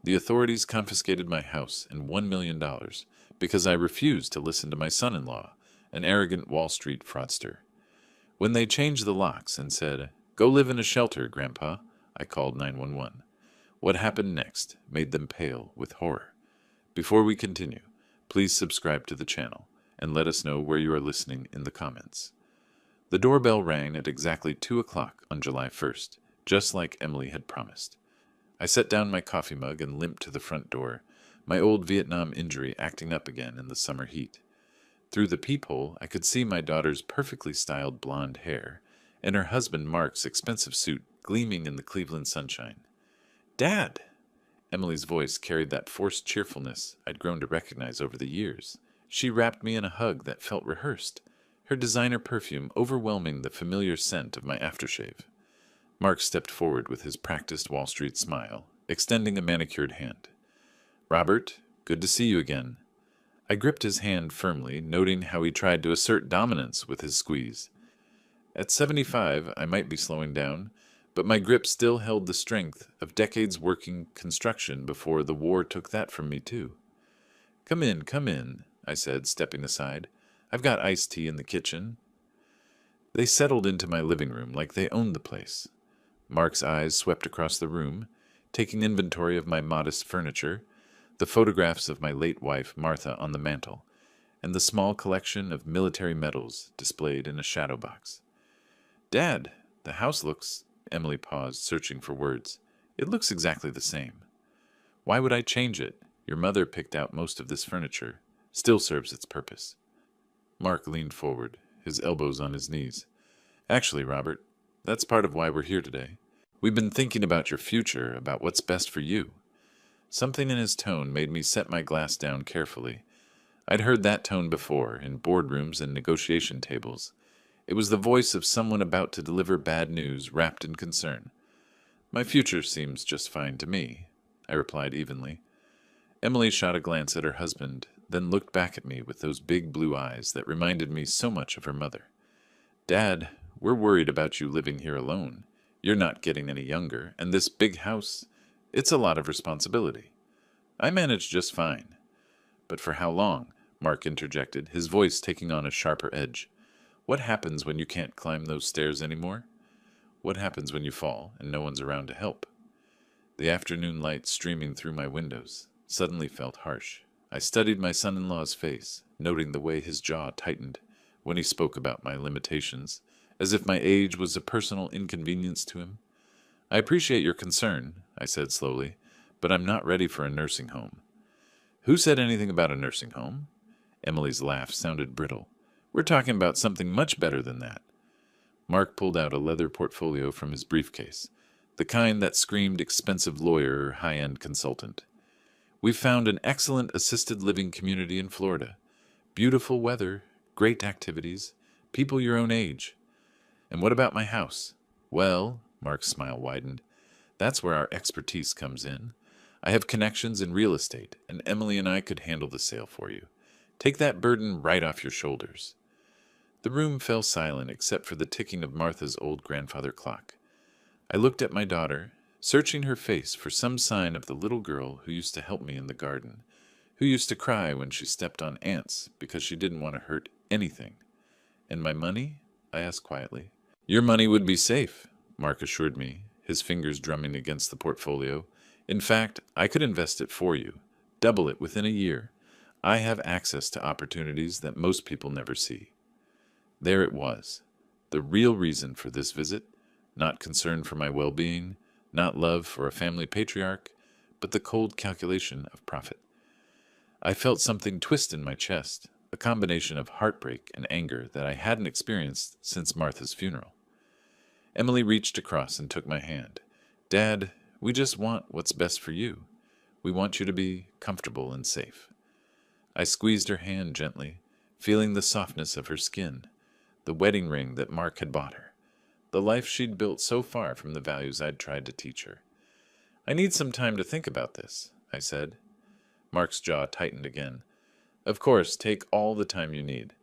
The authorities confiscated my house and $1 million because I refused to listen to my son-in-law, an arrogant Wall Street fraudster. When they changed the locks and said, "Go live in a shelter, Grandpa," I called 911. What happened next made them pale with horror. Before we continue, please subscribe to the channel and let us know where you are listening in the comments. The doorbell rang at exactly 2 o'clock on July 1st, just like Emily had promised. I set down my coffee mug and limped to the front door, my old Vietnam injury acting up again in the summer heat. Through the peephole, I could see my daughter's perfectly styled blonde hair and her husband Mark's expensive suit gleaming in the Cleveland sunshine. "Dad!" Emily's voice carried that forced cheerfulness I'd grown to recognize over the years. She wrapped me in a hug that felt rehearsed, her designer perfume overwhelming the familiar scent of my aftershave. Mark stepped forward with his practiced Wall Street smile, extending a manicured hand. "Robert, good to see you again." I gripped his hand firmly, noting how he tried to assert dominance with his squeeze. At 75, I might be slowing down, but my grip still held the strength of decades working construction before the war took that from me too. Come in," I said, stepping aside. "I've got iced tea in the kitchen." They settled into my living room like they owned the place. Mark's eyes swept across the room, taking inventory of my modest furniture, the photographs of my late wife Martha on the mantel, and the small collection of military medals displayed in a shadow box. "Dad, the house looks—" Emily paused, searching for words. "It looks exactly the same." "Why would I change it? Your mother picked out most of this furniture. Still serves its purpose." Mark leaned forward, his elbows on his knees. "Actually, Robert, that's part of why we're here today. We've been thinking about your future, about what's best for you." Something in his tone made me set my glass down carefully. I'd heard that tone before, in boardrooms and negotiation tables. It was the voice of someone about to deliver bad news, wrapped in concern. "My future seems just fine to me," I replied evenly. Emily shot a glance at her husband, then looked back at me with those big blue eyes that reminded me so much of her mother. "Dad, we're worried about you living here alone. You're not getting any younger, and this big house, it's a lot of responsibility." "I manage just fine." "But for how long?" Mark interjected, his voice taking on a sharper edge. "What happens when you can't climb those stairs anymore? What happens when you fall and no one's around to help?" The afternoon light streaming through my windows suddenly felt harsh. I studied my son-in-law's face, noting the way his jaw tightened when he spoke about my limitations, as if my age was a personal inconvenience to him. "I appreciate your concern," I said slowly, "but I'm not ready for a nursing home." "Who said anything about a nursing home?" Emily's laugh sounded brittle. "We're talking about something much better than that." Mark pulled out a leather portfolio from his briefcase, the kind that screamed expensive lawyer or high-end consultant. "We've found an excellent assisted living community in Florida. Beautiful weather, great activities, people your own age." "And what about my house?" "Well," Mark's smile widened, "that's where our expertise comes in. I have connections in real estate, and Emily and I could handle the sale for you. Take that burden right off your shoulders." The room fell silent except for the ticking of Martha's old grandfather clock. I looked at my daughter, searching her face for some sign of the little girl who used to help me in the garden, who used to cry when she stepped on ants because she didn't want to hurt anything. "And my money?" I asked quietly. "Your money would be safe," Mark assured me, his fingers drumming against the portfolio. "In fact, I could invest it for you, double it within a year. I have access to opportunities that most people never see." There it was, the real reason for this visit, not concern for my well-being, not love for a family patriarch, but the cold calculation of profit. I felt something twist in my chest, a combination of heartbreak and anger that I hadn't experienced since Martha's funeral. Emily reached across and took my hand. "Dad, we just want what's best for you. We want you to be comfortable and safe." I squeezed her hand gently, feeling the softness of her skin, the wedding ring that Mark had bought her, the life she'd built so far from the values I'd tried to teach her. "I need some time to think about this," I said. Mark's jaw tightened again. "Of course, take all the time you need.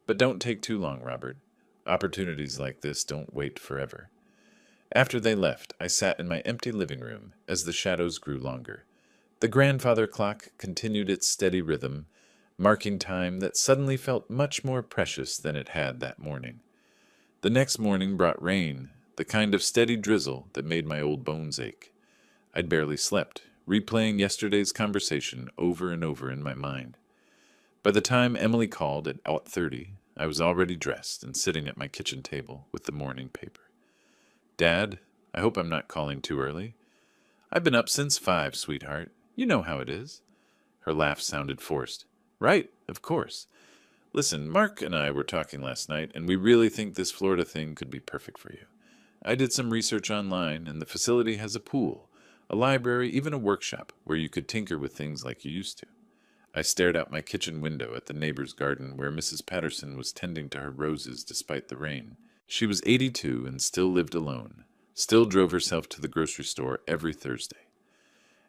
But don't take too long, Robert. Opportunities like this don't wait forever." After they left, I sat in my empty living room as the shadows grew longer. The grandfather clock continued its steady rhythm, marking time that suddenly felt much more precious than it had that morning. The next morning brought rain, the kind of steady drizzle that made my old bones ache. I'd barely slept, replaying yesterday's conversation over and over in my mind. By the time Emily called at 8:30, I was already dressed and sitting at my kitchen table with the morning paper. Dad, I hope I'm not calling too early. I've been up since 5, sweetheart. You know how it is. Her laugh sounded forced. Right, of course. Listen, Mark and I were talking last night, and we really think this Florida thing could be perfect for you. I did some research online, and the facility has a pool, a library, even a workshop where you could tinker with things like you used to. I stared out my kitchen window at the neighbor's garden where Mrs. Patterson was tending to her roses despite the rain. She was 82 and still lived alone, still drove herself to the grocery store every Thursday.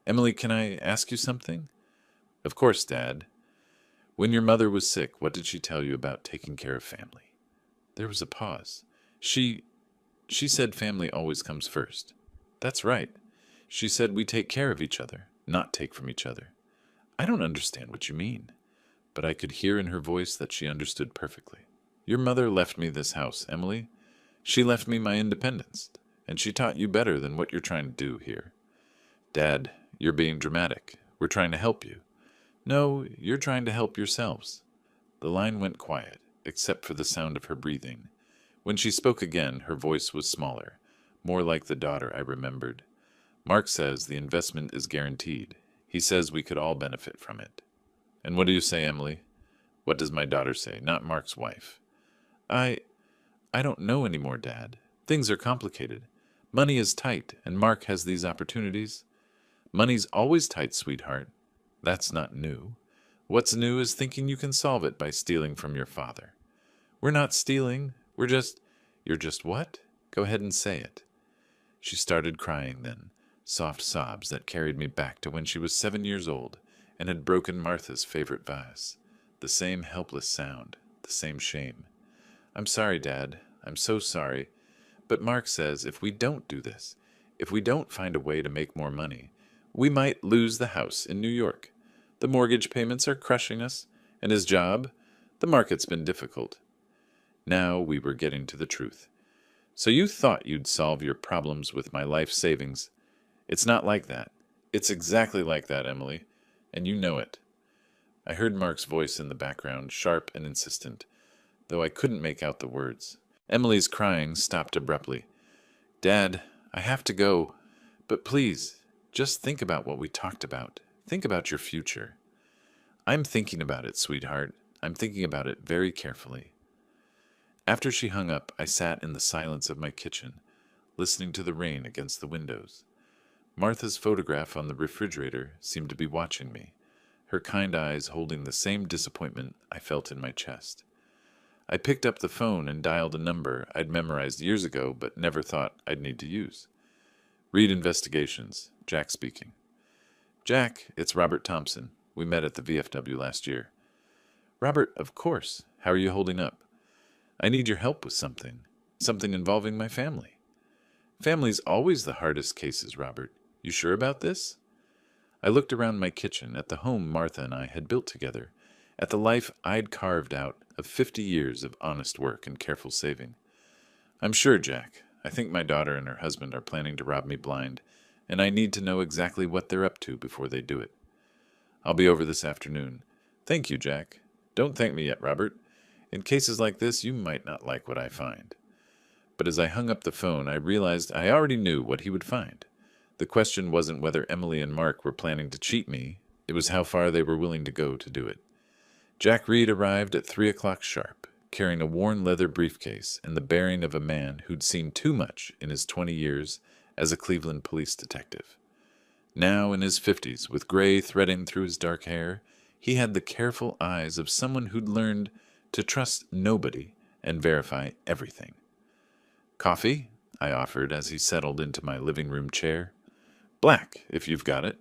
Emily, can I ask you something? Of course, Dad. When your mother was sick, what did she tell you about taking care of family? There was a pause. She said family always comes first. That's right. She said we take care of each other, not take from each other. I don't understand what you mean, but I could hear in her voice that she understood perfectly. Your mother left me this house, Emily. She left me my independence, and she taught you better than what you're trying to do here. Dad, you're being dramatic. We're trying to help you. No, you're trying to help yourselves. The line went quiet, except for the sound of her breathing. When she spoke again, her voice was smaller, more like the daughter I remembered. Mark says the investment is guaranteed. He says we could all benefit from it. And what do you say, Emily? What does my daughter say, not Mark's wife? I don't know anymore, Dad. Things are complicated. Money is tight, and Mark has these opportunities. Money's always tight, sweetheart. That's not new. What's new is thinking you can solve it by stealing from your father. We're not stealing. You're just what? Go ahead and say it. She started crying then, soft sobs that carried me back to when she was 7 years old and had broken Martha's favorite vase. The same helpless sound, the same shame. I'm sorry, Dad. I'm so sorry. But Mark says if we don't do this, if we don't find a way to make more money, we might lose the house in New York. The mortgage payments are crushing us, and his job, the market's been difficult. Now we were getting to the truth. So you thought you'd solve your problems with my life savings. It's not like that. It's exactly like that, Emily, and you know it. I heard Mark's voice in the background, sharp and insistent, though I couldn't make out the words. Emily's crying stopped abruptly. Dad, I have to go, but please, just think about what we talked about. Think about your future. I'm thinking about it, sweetheart. I'm thinking about it very carefully. After she hung up, I sat in the silence of my kitchen, listening to the rain against the windows. Martha's photograph on the refrigerator seemed to be watching me, her kind eyes holding the same disappointment I felt in my chest. I picked up the phone and dialed a number I'd memorized years ago but never thought I'd need to use. Reed Investigations, Jack speaking. Jack, it's Robert Thompson. We met at the VFW last year. Robert, of course. How are you holding up? I need your help with something involving my family. Family's always the hardest cases, Robert. You sure about this? I looked around my kitchen at the home Martha and I had built together, at the life I'd carved out of 50 years of honest work and careful saving. I'm sure, Jack. I think my daughter and her husband are planning to rob me blind, and I need to know exactly what they're up to before they do it. I'll be over this afternoon. Thank you, Jack. Don't thank me yet, Robert. In cases like this, you might not like what I find. But as I hung up the phone, I realized I already knew what he would find. The question wasn't whether Emily and Mark were planning to cheat me. It was how far they were willing to go to do it. Jack Reed arrived at 3 o'clock sharp, carrying a worn leather briefcase and the bearing of a man who'd seen too much in his 20 years as a Cleveland police detective. Now in his 50s, with gray threading through his dark hair, he had the careful eyes of someone who'd learned to trust nobody and verify everything. Coffee? I offered as he settled into my living room chair. Black, if you've got it.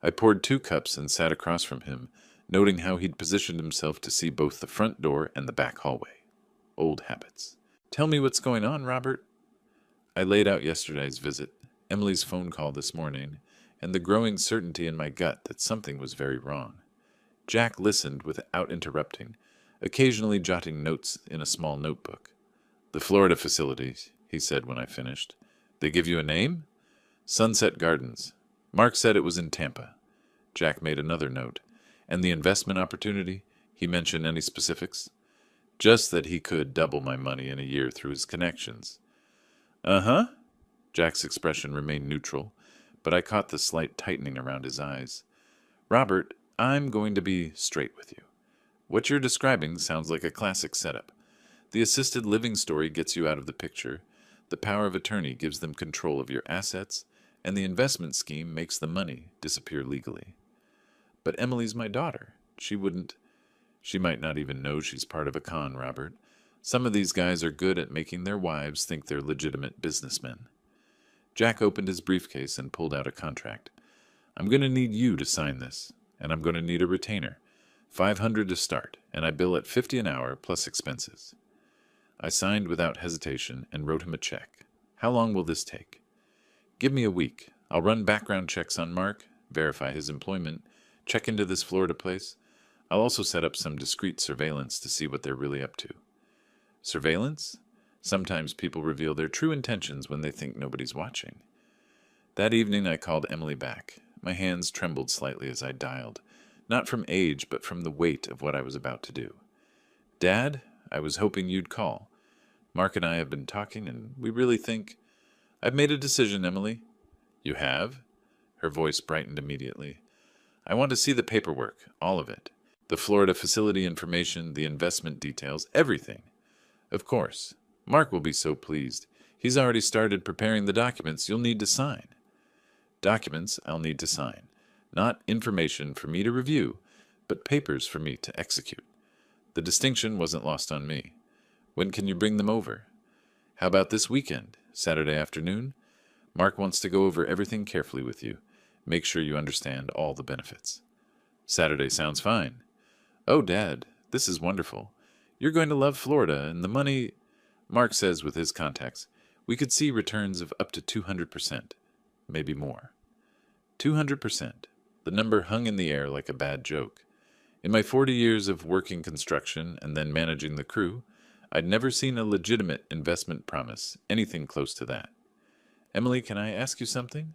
I poured 2 cups and sat across from him, noting how he'd positioned himself to see both the front door and the back hallway. Old habits. Tell me what's going on, Robert. I laid out yesterday's visit, Emily's phone call this morning, and the growing certainty in my gut that something was very wrong. Jack listened without interrupting, occasionally jotting notes in a small notebook. "The Florida facilities," he said when I finished. "They give you a name?" "Sunset Gardens. Mark said it was in Tampa." Jack made another note. "And the investment opportunity? He mentioned any specifics?" "Just that he could double my money in a year through his connections." "Uh-huh." Jack's expression remained neutral, but I caught the slight tightening around his eyes. "Robert, I'm going to be straight with you. What you're describing sounds like a classic setup. The assisted living story gets you out of the picture, the power of attorney gives them control of your assets, and the investment scheme makes the money disappear legally. But Emily's my daughter. She might not even know she's part of a con, Robert. Some of these guys are good at making their wives think they're legitimate businessmen." Jack opened his briefcase and pulled out a contract. "I'm going to need you to sign this, and I'm going to need a retainer. $500 to start, and I bill at $50 an hour plus expenses." I signed without hesitation and wrote him a check. "How long will this take?" "Give me a week. I'll run background checks on Mark, verify his employment, check into this Florida place. I'll also set up some discreet surveillance to see what they're really up to." Surveillance? Sometimes people reveal their true intentions when they think nobody's watching. That evening I called Emily back. My hands trembled slightly as I dialed, not from age, but from the weight of what I was about to do. "Dad, I was hoping you'd call. Mark and I have been talking, and we really think—" "I've made a decision, Emily." "You have?" Her voice brightened immediately. "I want to see the paperwork, all of it. The Florida facility information, the investment details, everything." "Of course. Mark will be so pleased. He's already started preparing the documents you'll need to sign." "Documents I'll need to sign. Not information for me to review, but papers for me to execute." The distinction wasn't lost on me. "When can you bring them over?" "How about this weekend? Saturday afternoon? Mark wants to go over everything carefully with you. Make sure you understand all the benefits." "Saturday sounds fine." "Oh, Dad, this is wonderful. You're going to love Florida, and the money—" Mark says with his contacts, we could see returns of up to 200%, maybe more. 200%. The number hung in the air like a bad joke. In my 40 years of working construction and then managing the crew, I'd never seen a legitimate investment promise anything close to that. "Emily, can I ask you something?"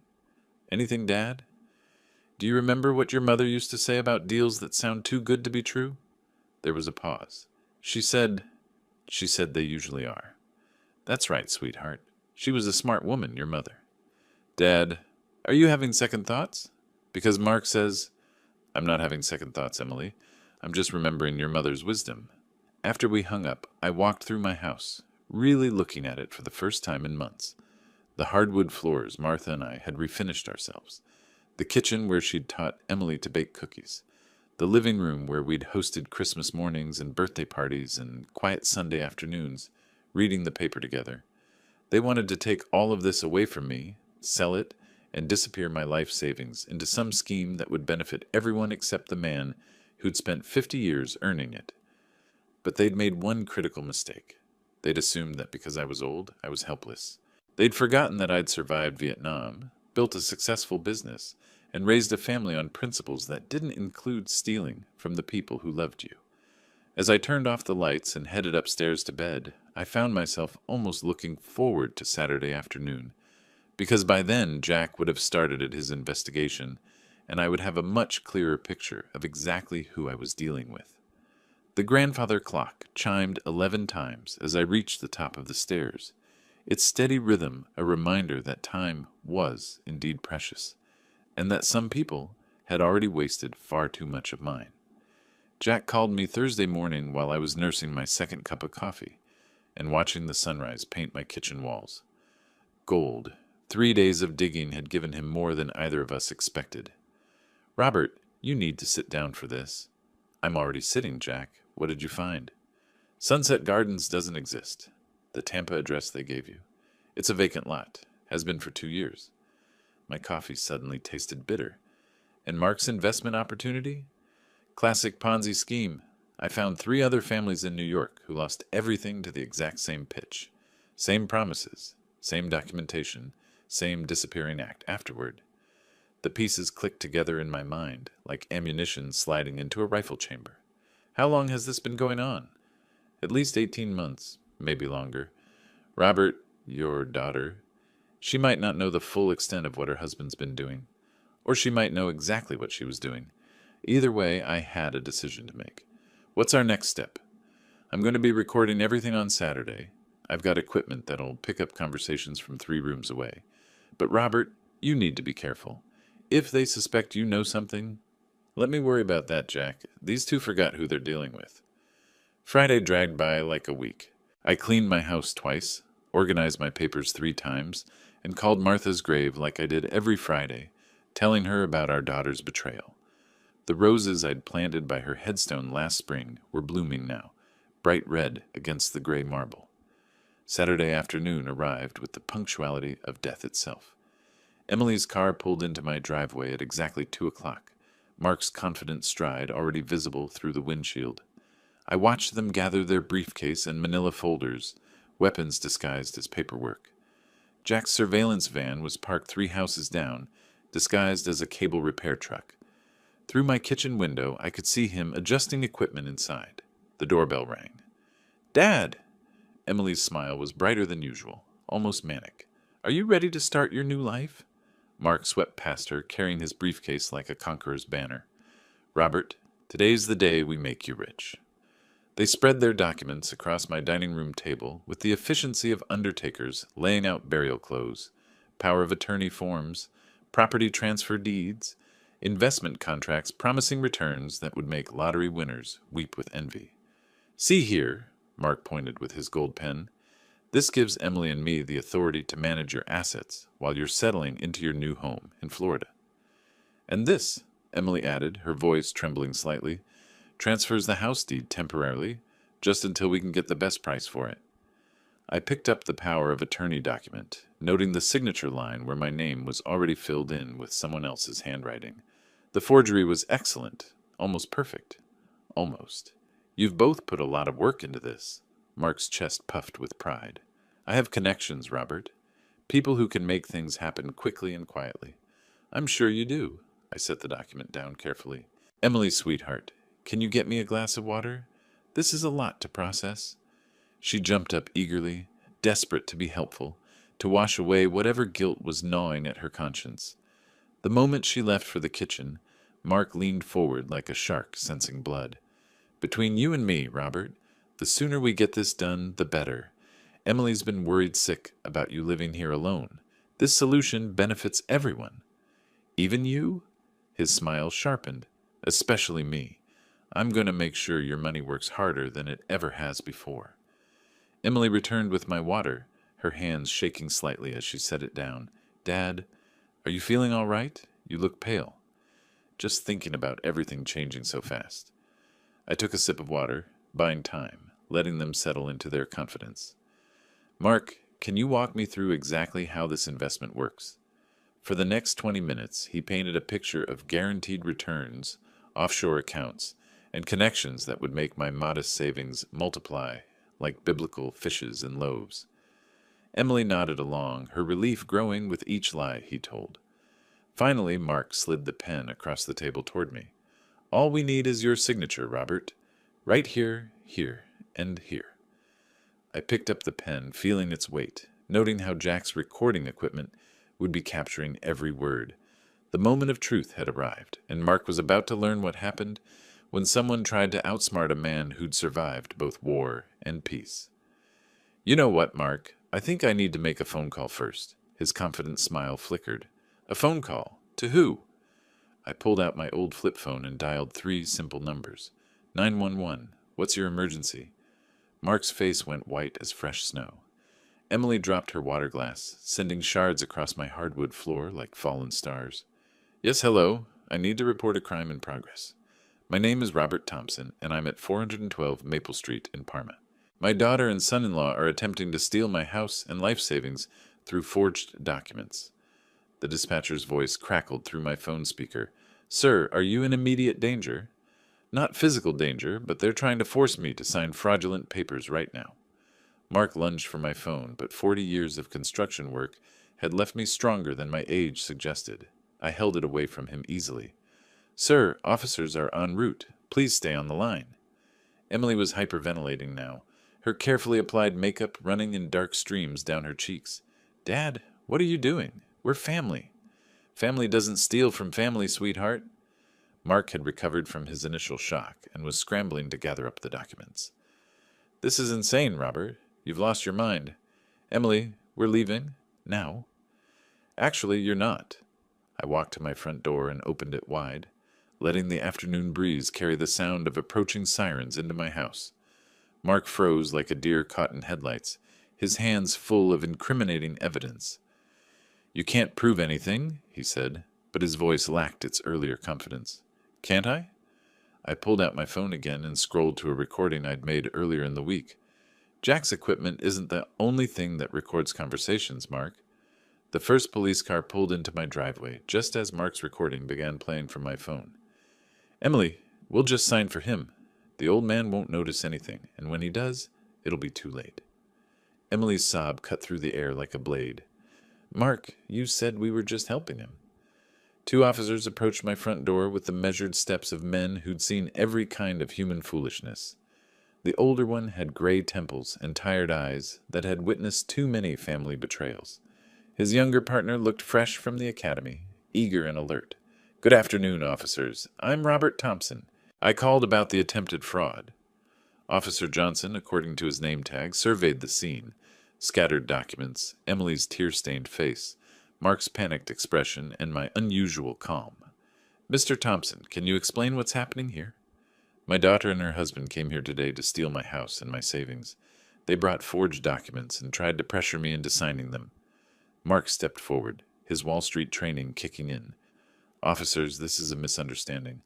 "Anything, Dad?" "Do you remember what your mother used to say about deals that sound too good to be true?" There was a pause. She said they usually are." "That's right, sweetheart. She was a smart woman, your mother." "Dad, are you having second thoughts? Because Mark says—" "I'm not having second thoughts, Emily. I'm just remembering your mother's wisdom." After we hung up, I walked through my house, really looking at it for the first time in months. The hardwood floors Martha and I had refinished ourselves. The kitchen where she'd taught Emily to bake cookies. The living room where we'd hosted Christmas mornings and birthday parties and quiet Sunday afternoons, reading the paper together. They wanted to take all of this away from me, sell it, and disappear my life savings into some scheme that would benefit everyone except the man who'd spent 50 years earning it. But they'd made one critical mistake. They'd assumed that because I was old, I was helpless. They'd forgotten that I'd survived Vietnam, built a successful business, and raised a family on principles that didn't include stealing from the people who loved you. As I turned off the lights and headed upstairs to bed, I found myself almost looking forward to Saturday afternoon, because by then Jack would have started at his investigation, and I would have a much clearer picture of exactly who I was dealing with. The grandfather clock chimed 11 times as I reached the top of the stairs, its steady rhythm a reminder that time was indeed precious, and that some people had already wasted far too much of mine. Jack called me Thursday morning while I was nursing my second cup of coffee and watching the sunrise paint my kitchen walls. Gold. 3 days of digging had given him more than either of us expected. "Robert, you need to sit down for this." "I'm already sitting, Jack. What did you find?" "Sunset Gardens doesn't exist. The Tampa address they gave you. It's a vacant lot. Has been for 2 years." My coffee suddenly tasted bitter. "And Mark's investment opportunity?" "Classic Ponzi scheme. I found 3 other families in New York who lost everything to the exact same pitch. Same promises, same documentation, same disappearing act afterward. The pieces clicked together in my mind, like ammunition sliding into a rifle chamber. How long has this been going on? At least 18 months, maybe longer. Robert, your daughter, she might not know the full extent of what her husband's been doing. Or she might know exactly what she was doing. Either way, I had a decision to make. What's our next step? I'm going to be recording everything on Saturday. I've got equipment that'll pick up conversations from 3 rooms away. But Robert, you need to be careful. If they suspect you know something, let me worry about that, Jack. These two forgot who they're dealing with. Friday dragged by like a week. I cleaned my house twice, organized my papers 3 times, and called Martha's grave like I did every Friday, telling her about our daughter's betrayal. The roses I'd planted by her headstone last spring were blooming now, bright red against the gray marble. Saturday afternoon arrived with the punctuality of death itself. Emily's car pulled into my driveway at exactly 2 o'clock, Mark's confident stride already visible through the windshield. I watched them gather their briefcase and manila folders, weapons disguised as paperwork. Jack's surveillance van was parked 3 houses down, disguised as a cable repair truck. Through my kitchen window, I could see him adjusting equipment inside. The doorbell rang. "Dad!" Emily's smile was brighter than usual, almost manic. "Are you ready to start your new life?" Mark swept past her, carrying his briefcase like a conqueror's banner. "Robert, today's the day we make you rich." They spread their documents across my dining room table with the efficiency of undertakers laying out burial clothes, power of attorney forms, property transfer deeds, investment contracts promising returns that would make lottery winners weep with envy. "See here," Mark pointed with his gold pen. "This gives Emily and me the authority to manage your assets while you're settling into your new home in Florida. And this," Emily added, her voice trembling slightly, "transfers the house deed temporarily, just until we can get the best price for it." I picked up the power of attorney document, noting the signature line where my name was already filled in with someone else's handwriting. The forgery was excellent, almost perfect. Almost. "You've both put a lot of work into this." Mark's chest puffed with pride. "I have connections, Robert. People who can make things happen quickly and quietly." "I'm sure you do." I set the document down carefully. "Emily, sweetheart, can you get me a glass of water? This is a lot to process." She jumped up eagerly, desperate to be helpful, to wash away whatever guilt was gnawing at her conscience. The moment she left for the kitchen, Mark leaned forward like a shark sensing blood. "Between you and me, Robert, the sooner we get this done, the better. Emily's been worried sick about you living here alone. This solution benefits everyone." "Even you?" His smile sharpened. "Especially me. I'm going to make sure your money works harder than it ever has before." Emily returned with my water, her hands shaking slightly as she set it down. "Dad, are you feeling all right? You look pale." "Just thinking about everything changing so fast." I took a sip of water, buying time, letting them settle into their confidence. "Mark, can you walk me through exactly how this investment works?" For the next 20 minutes, he painted a picture of guaranteed returns, offshore accounts, and connections that would make my modest savings multiply like biblical fishes and loaves. Emily nodded along, her relief growing with each lie he told. Finally, Mark slid the pen across the table toward me. "All we need is your signature, Robert. Right here, here, and here." I picked up the pen, feeling its weight, noting how Jack's recording equipment would be capturing every word. The moment of truth had arrived, and Mark was about to learn what happened when someone tried to outsmart a man who'd survived both war and peace. "You know what, Mark? I think I need to make a phone call first." His confident smile flickered. "A phone call? To who?" I pulled out my old flip phone and dialed 3 simple numbers. 911. What's your emergency?" Mark's face went white as fresh snow. Emily dropped her water glass, sending shards across my hardwood floor like fallen stars. "Yes, hello. I need to report a crime in progress. My name is Robert Thompson, and I'm at 412 Maple Street in Parma. My daughter and son-in-law are attempting to steal my house and life savings through forged documents." The dispatcher's voice crackled through my phone speaker. "Sir, are you in immediate danger?" "Not physical danger, but they're trying to force me to sign fraudulent papers right now." Mark lunged for my phone, but 40 years of construction work had left me stronger than my age suggested. I held it away from him easily. Sir, officers are en route. Please stay on the line. Emily was hyperventilating now, her carefully applied makeup running in dark streams down her cheeks. Dad, what are you doing? We're family. Family doesn't steal from family, sweetheart. Mark had recovered from his initial shock and was scrambling to gather up the documents. This is insane, Robert. You've lost your mind. Emily, we're leaving. Now. Actually, you're not. I walked to my front door and opened it wide, letting the afternoon breeze carry the sound of approaching sirens into my house. Mark froze like a deer caught in headlights, his hands full of incriminating evidence. You can't prove anything, he said, but his voice lacked its earlier confidence. Can't I? I pulled out my phone again and scrolled to a recording I'd made earlier in the week. Jack's equipment isn't the only thing that records conversations, Mark. The first police car pulled into my driveway, just as Mark's recording began playing from my phone. Emily, we'll just sign for him. The old man won't notice anything, and when he does, it'll be too late. Emily's sob cut through the air like a blade. Mark, you said we were just helping him. 2 officers approached my front door with the measured steps of men who'd seen every kind of human foolishness. The older one had gray temples and tired eyes that had witnessed too many family betrayals. His younger partner looked fresh from the academy, eager and alert. Good afternoon, officers. I'm Robert Thompson. I called about the attempted fraud. Officer Johnson, according to his name tag, surveyed the scene. Scattered documents, Emily's tear-stained face, Mark's panicked expression, and my unusual calm. Mr. Thompson, can you explain what's happening here? My daughter and her husband came here today to steal my house and my savings. They brought forged documents and tried to pressure me into signing them. Mark stepped forward, his Wall Street training kicking in. Officers, this is a misunderstanding.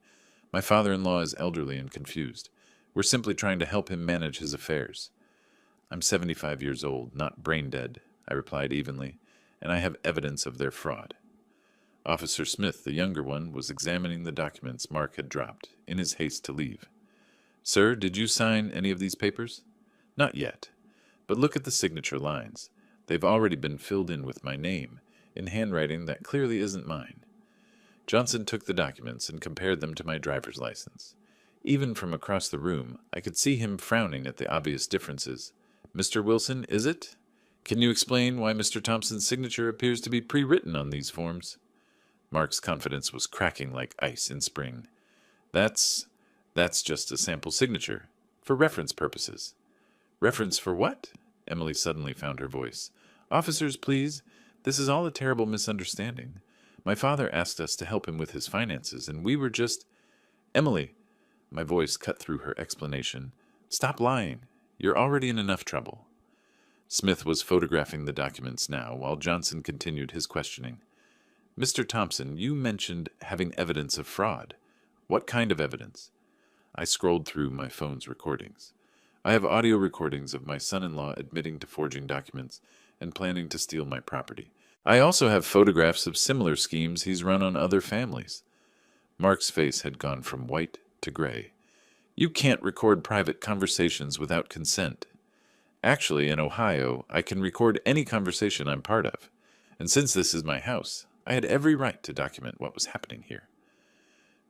My father-in-law is elderly and confused. We're simply trying to help him manage his affairs. I'm 75 years old, not brain-dead, I replied evenly, and I have evidence of their fraud. Officer Smith, the younger one, was examining the documents Mark had dropped, in his haste to leave. Sir, did you sign any of these papers? Not yet, but look at the signature lines. They've already been filled in with my name, in handwriting that clearly isn't mine. Johnson took the documents and compared them to my driver's license. Even from across the room, I could see him frowning at the obvious differences. Mr. Wilson, is it? Can you explain why Mr. Thompson's signature appears to be pre-written on these forms? Mark's confidence was cracking like ice in spring. That's just a sample signature, for reference purposes. Reference for what? Emily suddenly found her voice. Officers, please. This is all a terrible misunderstanding. My father asked us to help him with his finances, and we were just... Emily, my voice cut through her explanation. Stop lying. You're already in enough trouble. Smith was photographing the documents now, while Johnson continued his questioning. Mr. Thompson, you mentioned having evidence of fraud. What kind of evidence? I scrolled through my phone's recordings. I have audio recordings of my son-in-law admitting to forging documents and planning to steal my property. I also have photographs of similar schemes he's run on other families. Mark's face had gone from white to gray. You can't record private conversations without consent. Actually, in Ohio, I can record any conversation I'm part of. And since this is my house, I had every right to document what was happening here.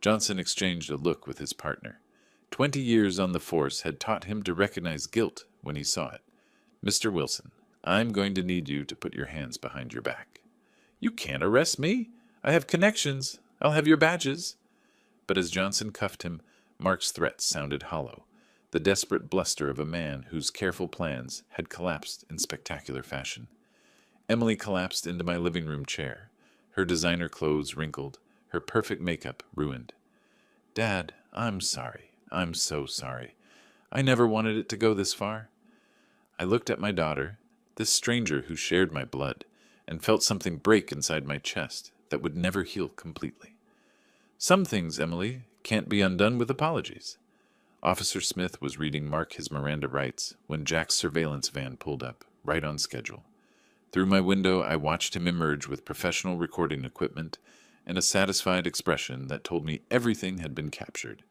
Johnson exchanged a look with his partner. 20 years on the force had taught him to recognize guilt when he saw it. Mr. Wilson, I'm going to need you to put your hands behind your back. You can't arrest me. I have connections. I'll have your badges. But as Johnson cuffed him, Mark's threats sounded hollow, the desperate bluster of a man whose careful plans had collapsed in spectacular fashion. Emily collapsed into my living room chair, her designer clothes wrinkled, her perfect makeup ruined. Dad, I'm sorry. I'm so sorry. I never wanted it to go this far. I looked at my daughter, this stranger who shared my blood, and felt something break inside my chest that would never heal completely. Some things, Emily, can't be undone with apologies. Officer Smith was reading Mark his Miranda rights when Jack's surveillance van pulled up, right on schedule. Through my window, I watched him emerge with professional recording equipment and a satisfied expression that told me everything had been captured.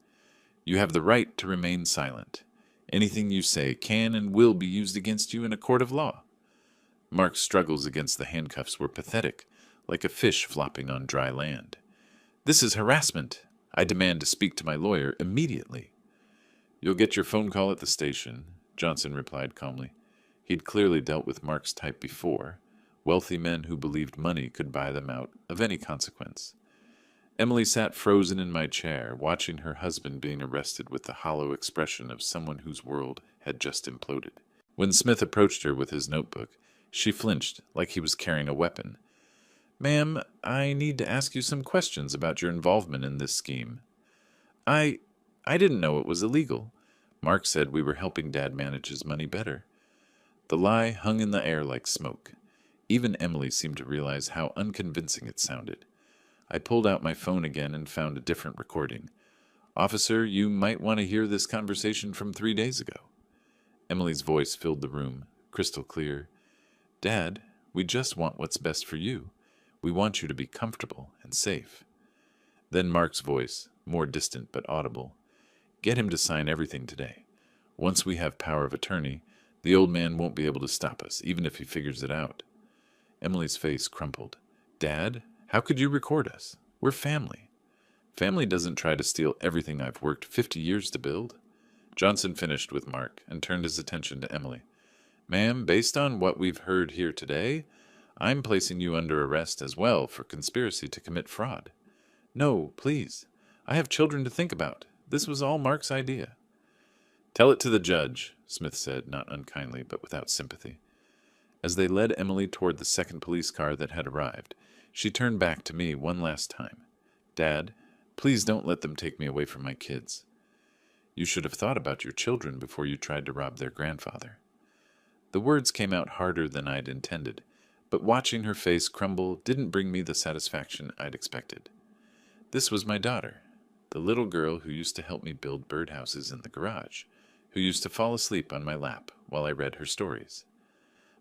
You have the right to remain silent. Anything you say can and will be used against you in a court of law. Mark's struggles against the handcuffs were pathetic, like a fish flopping on dry land. "This is harassment. I demand to speak to my lawyer immediately." "You'll get your phone call at the station," Johnson replied calmly. He'd clearly dealt with Mark's type before, wealthy men who believed money could buy them out of any consequence. Emily sat frozen in my chair, watching her husband being arrested with the hollow expression of someone whose world had just imploded. When Smith approached her with his notebook, she flinched like he was carrying a weapon. "Ma'am, I need to ask you some questions about your involvement in this scheme." I didn't know it was illegal. Mark said we were helping Dad manage his money better." The lie hung in the air like smoke. Even Emily seemed to realize how unconvincing it sounded. I pulled out my phone again and found a different recording. "Officer, you might want to hear this conversation from 3 days ago." Emily's voice filled the room, crystal clear. "Dad, we just want what's best for you. We want you to be comfortable and safe." Then Mark's voice, more distant but audible. "Get him to sign everything today. Once we have power of attorney, the old man won't be able to stop us, even if he figures it out." Emily's face crumpled. "Dad, how could you record us? We're family." "Family doesn't try to steal everything I've worked 50 years to build." Johnson finished with Mark and turned his attention to Emily. "Ma'am, based on what we've heard here today, I'm placing you under arrest as well for conspiracy to commit fraud." "No, please. I have children to think about. This was all Mark's idea." "Tell it to the judge," Smith said, not unkindly, but without sympathy. As they led Emily toward the second police car that had arrived, she turned back to me one last time. "Dad, please don't let them take me away from my kids." "You should have thought about your children before you tried to rob their grandfather." The words came out harder than I'd intended, but watching her face crumble didn't bring me the satisfaction I'd expected. This was my daughter, the little girl who used to help me build birdhouses in the garage, who used to fall asleep on my lap while I read her stories.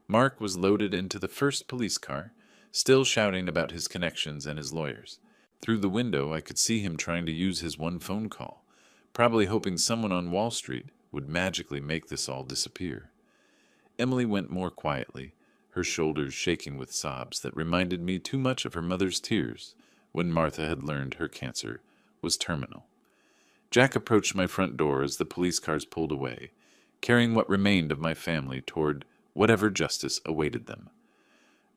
Mark was loaded into the first police car, still shouting about his connections and his lawyers. Through the window, I could see him trying to use his one phone call, probably hoping someone on Wall Street would magically make this all disappear. Emily went more quietly, her shoulders shaking with sobs that reminded me too much of her mother's tears when Martha had learned her cancer was terminal. Jack approached my front door as the police cars pulled away, carrying what remained of my family toward whatever justice awaited them.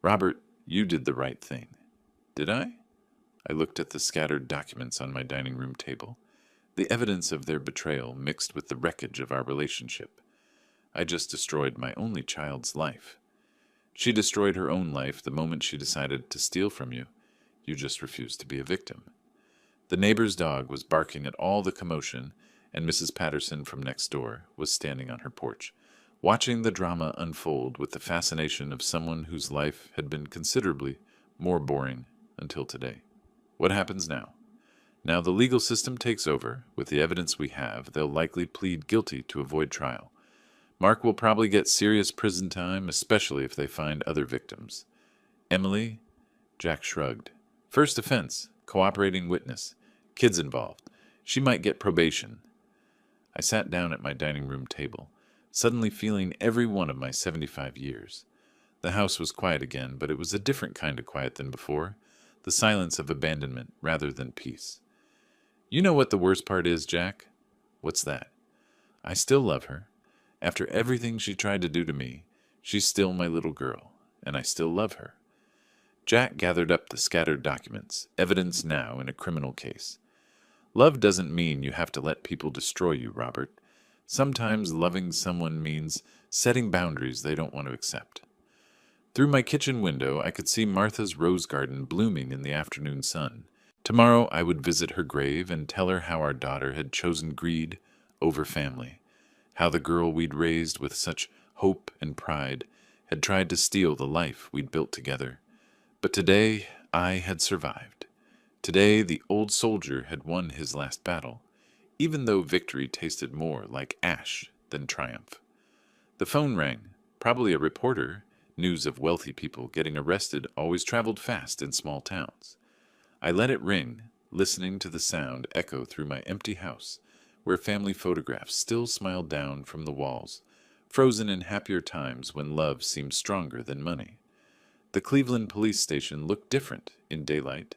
"Robert, you did the right thing." "Did I?" I looked at the scattered documents on my dining room table, the evidence of their betrayal mixed with the wreckage of our relationship. I just destroyed my only child's life. She destroyed her own life the moment she decided to steal from you. You just refused to be a victim. The neighbor's dog was barking at all the commotion, and Mrs. Patterson from next door was standing on her porch, watching the drama unfold with the fascination of someone whose life had been considerably more boring until today. What happens now? Now the legal system takes over. With the evidence we have, they'll likely plead guilty to avoid trial. Mark will probably get serious prison time, especially if they find other victims. Emily? Jack shrugged. First offense, cooperating witness, kids involved. She might get probation. I sat down at my dining room table, suddenly feeling every one of my 75 years. The house was quiet again, but it was a different kind of quiet than before, the silence of abandonment rather than peace. You know what the worst part is, Jack? What's that? I still love her. After everything she tried to do to me, she's still my little girl, and I still love her. Jack gathered up the scattered documents, evidence now in a criminal case. Love doesn't mean you have to let people destroy you, Robert. Sometimes loving someone means setting boundaries they don't want to accept. Through my kitchen window, I could see Martha's rose garden blooming in the afternoon sun. Tomorrow I would visit her grave and tell her how our daughter had chosen greed over family, how the girl we'd raised with such hope and pride had tried to steal the life we'd built together. But today I had survived. Today the old soldier had won his last battle, even though victory tasted more like ash than triumph. The phone rang, probably a reporter. News of wealthy people getting arrested always traveled fast in small towns. I let it ring, listening to the sound echo through my empty house, where family photographs still smiled down from the walls, frozen in happier times when love seemed stronger than money. The Cleveland police station looked different in daylight,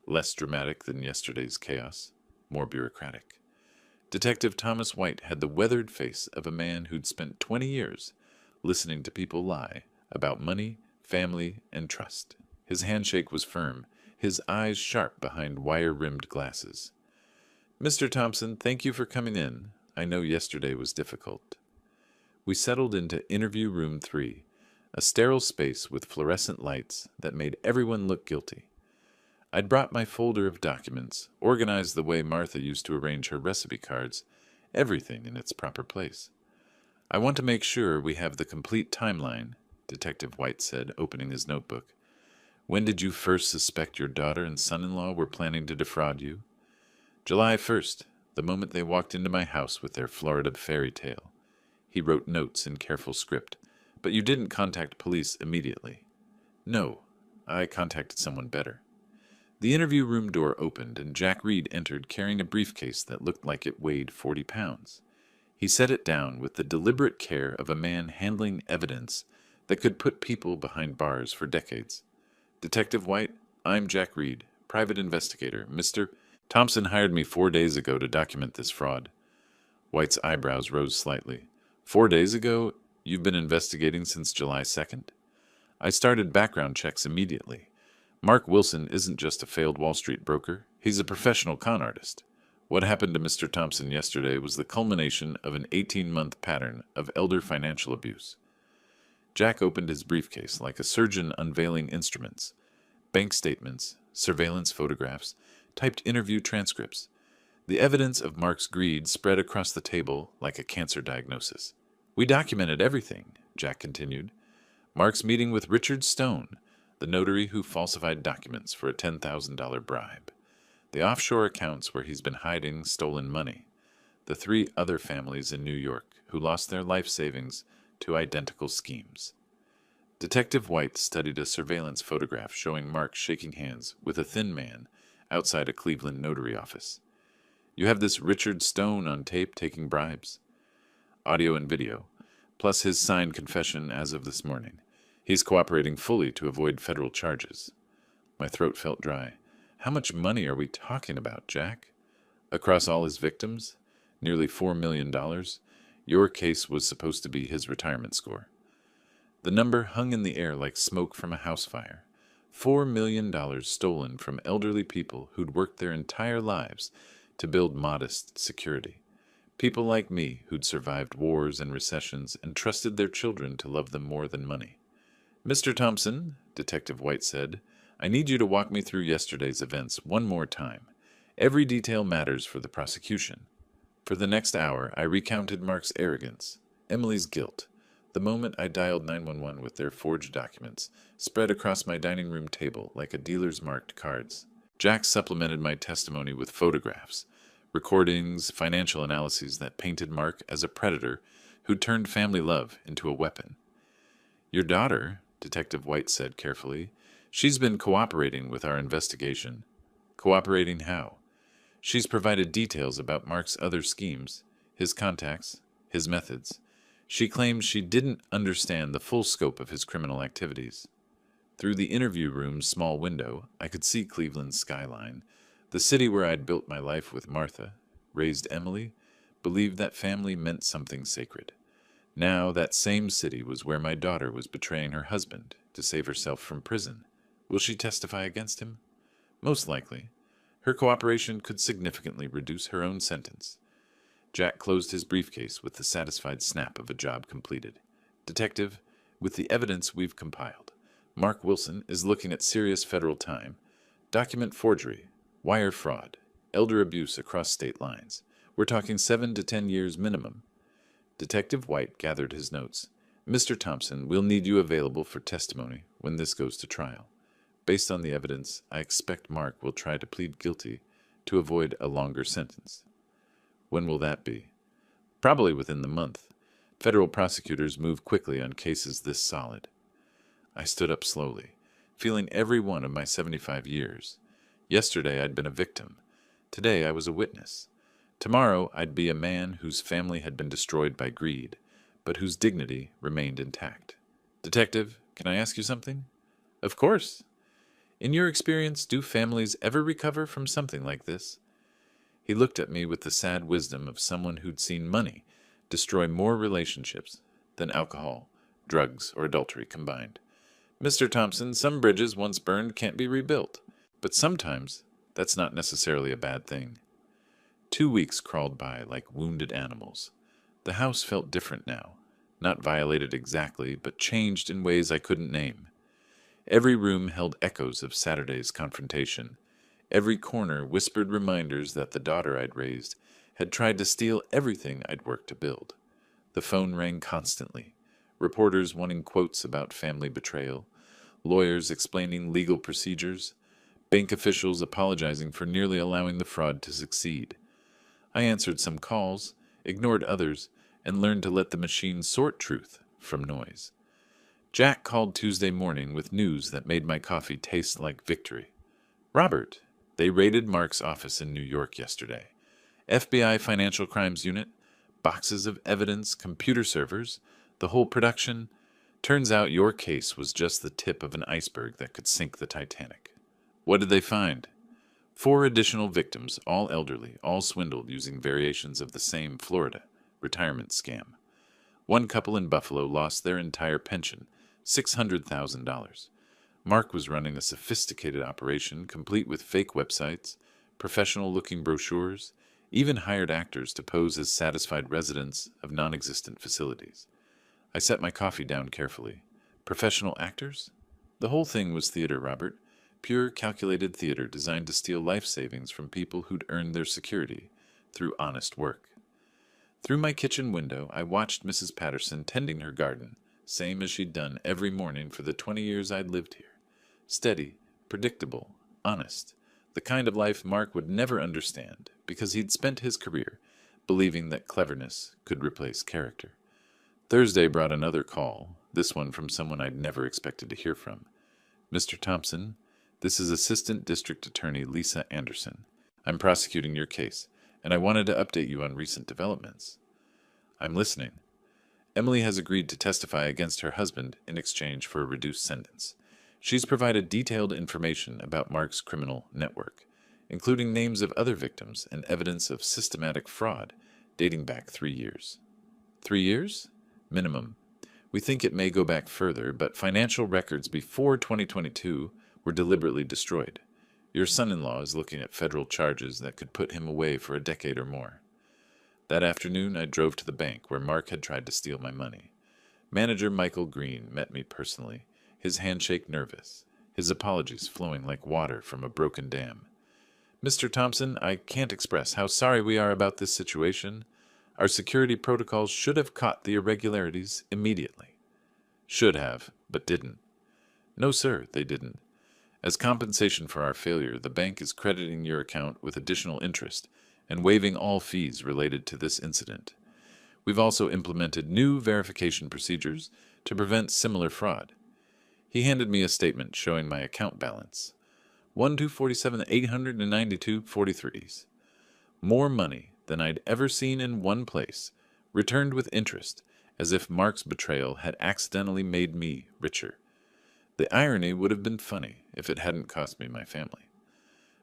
less dramatic than yesterday's chaos, more bureaucratic. Detective Thomas White had the weathered face of a man who'd spent 20 years listening to people lie about money, family, and trust. His handshake was firm, his eyes sharp behind wire-rimmed glasses. "Mr. Thompson, thank you for coming in. I know yesterday was difficult." We settled into interview room 3, a sterile space with fluorescent lights that made everyone look guilty. I'd brought my folder of documents, organized the way Martha used to arrange her recipe cards, everything in its proper place. "I want to make sure we have the complete timeline," Detective White said, opening his notebook. "When did you first suspect your daughter and son-in-law were planning to defraud you?" "July 1st, the moment they walked into my house with their Florida fairy tale." He wrote notes in careful script. "But you didn't contact police immediately." "No, I contacted someone better." The interview room door opened, and Jack Reed entered carrying a briefcase that looked like it weighed 40 pounds. He set it down with the deliberate care of a man handling evidence that could put people behind bars for decades. "Detective White, I'm Jack Reed, private investigator. Mr. Thompson hired me 4 days ago to document this fraud." White's eyebrows rose slightly. "4 days ago? You've been investigating since July 2nd? "I started background checks immediately. Mark Wilson isn't just a failed Wall Street broker. He's a professional con artist. What happened to Mr. Thompson yesterday was the culmination of an 18-month pattern of elder financial abuse." Jack opened his briefcase like a surgeon unveiling instruments. Bank statements, surveillance photographs, typed interview transcripts. The evidence of Mark's greed spread across the table like a cancer diagnosis. "We documented everything," Jack continued. "Mark's meeting with Richard Stone, the notary who falsified documents for a $10,000 bribe. The offshore accounts where he's been hiding stolen money. The 3 other families in New York who lost their life savings to identical schemes." Detective White studied a surveillance photograph showing Mark shaking hands with a thin man outside a Cleveland notary office. "You have this Richard Stone on tape taking bribes?" "Audio and video, plus his signed confession as of this morning. He's cooperating fully to avoid federal charges." My throat felt dry. "How much money are we talking about, Jack?" "Across all his victims? Nearly $4 million. Your case was supposed to be his retirement score." The number hung in the air like smoke from a house fire. $4 million stolen from elderly people who'd worked their entire lives to build modest security. People like me who'd survived wars and recessions and trusted their children to love them more than money. "Mr. Thompson," Detective White said, "I need you to walk me through yesterday's events one more time. Every detail matters for the prosecution." For the next hour, I recounted Mark's arrogance, Emily's guilt, the moment I dialed 911 with their forged documents, spread across my dining room table like a dealer's marked cards. Jack supplemented my testimony with photographs, recordings, financial analyses that painted Mark as a predator who turned family love into a weapon. "Your daughter," Detective White said carefully, "she's been cooperating with our investigation." "Cooperating how?" "She's provided details about Mark's other schemes, his contacts, his methods. She claims she didn't understand the full scope of his criminal activities." Through the interview room's small window, I could see Cleveland's skyline, the city where I'd built my life with Martha, raised Emily, believed that family meant something sacred. Now that same city was where my daughter was betraying her husband to save herself from prison. Will she testify against him? Most likely. Her cooperation could significantly reduce her own sentence. Jack closed his briefcase with the satisfied snap of a job completed. "Detective, with the evidence we've compiled, Mark Wilson is looking at serious federal time, document forgery, wire fraud, elder abuse across state lines. We're talking 7 to 10 years minimum." Detective White gathered his notes. "Mr. Thompson, we'll need you available for testimony when this goes to trial. Based on the evidence, I expect Mark will try to plead guilty to avoid a longer sentence." "When will that be?" "Probably within the month. Federal prosecutors move quickly on cases this solid." I stood up slowly, feeling every one of my 75 years. Yesterday I'd been a victim. Today I was a witness. Tomorrow I'd be a man whose family had been destroyed by greed, but whose dignity remained intact. "Detective, can I ask you something?" Of course. In your experience, do families ever recover from something like this? He looked at me with the sad wisdom of someone who'd seen money destroy more relationships than alcohol, drugs, or adultery combined. Mr. Thompson, some bridges once burned can't be rebuilt, but sometimes that's not necessarily a bad thing. 2 weeks crawled by like wounded animals. The house felt different now, not violated exactly, but changed in ways I couldn't name. Every room held echoes of Saturday's confrontation. Every corner whispered reminders that the daughter I'd raised had tried to steal everything I'd worked to build. The phone rang constantly, reporters wanting quotes about family betrayal, lawyers explaining legal procedures, bank officials apologizing for nearly allowing the fraud to succeed. I answered some calls, ignored others, and learned to let the machine sort truth from noise. Jack called Tuesday morning with news that made my coffee taste like victory. Robert, they raided Mark's office in New York yesterday. FBI Financial Crimes Unit, boxes of evidence, computer servers, the whole production. Turns out your case was just the tip of an iceberg that could sink the Titanic. What did they find? 4 additional victims, all elderly, all swindled using variations of the same Florida retirement scam. One couple in Buffalo lost their entire pension, $600,000. Mark was running a sophisticated operation complete with fake websites, professional-looking brochures, even hired actors to pose as satisfied residents of non-existent facilities. I set my coffee down carefully. Professional actors? The whole thing was theater, Robert. Pure, calculated theater designed to steal life savings from people who'd earned their security through honest work. Through my kitchen window, I watched Mrs. Patterson tending her garden, same as she'd done every morning for the 20 years I'd lived here. Steady, predictable, honest. The kind of life Mark would never understand, because he'd spent his career believing that cleverness could replace character. Thursday brought another call, this one from someone I'd never expected to hear from. Mr. Thompson, this is Assistant District Attorney Lisa Anderson. I'm prosecuting your case, and I wanted to update you on recent developments. I'm listening. Emily has agreed to testify against her husband in exchange for a reduced sentence. She's provided detailed information about Mark's criminal network, including names of other victims and evidence of systematic fraud dating back 3 years. 3 years? Minimum. We think it may go back further, but financial records before 2022 were deliberately destroyed. Your son-in-law is looking at federal charges that could put him away for a decade or more. That afternoon, I drove to the bank where Mark had tried to steal my money. Manager Michael Green met me personally, his handshake nervous, his apologies flowing like water from a broken dam. Mr. Thompson, I can't express how sorry we are about this situation. Our security protocols should have caught the irregularities immediately. Should have, but didn't. No, sir, they didn't. As compensation for our failure, the bank is crediting your account with additional interest and waiving all fees related to this incident. We've also implemented new verification procedures to prevent similar fraud. He handed me a statement showing my account balance. 1,247,892.43. More money than I'd ever seen in one place, returned with interest, as if Mark's betrayal had accidentally made me richer. The irony would have been funny if it hadn't cost me my family.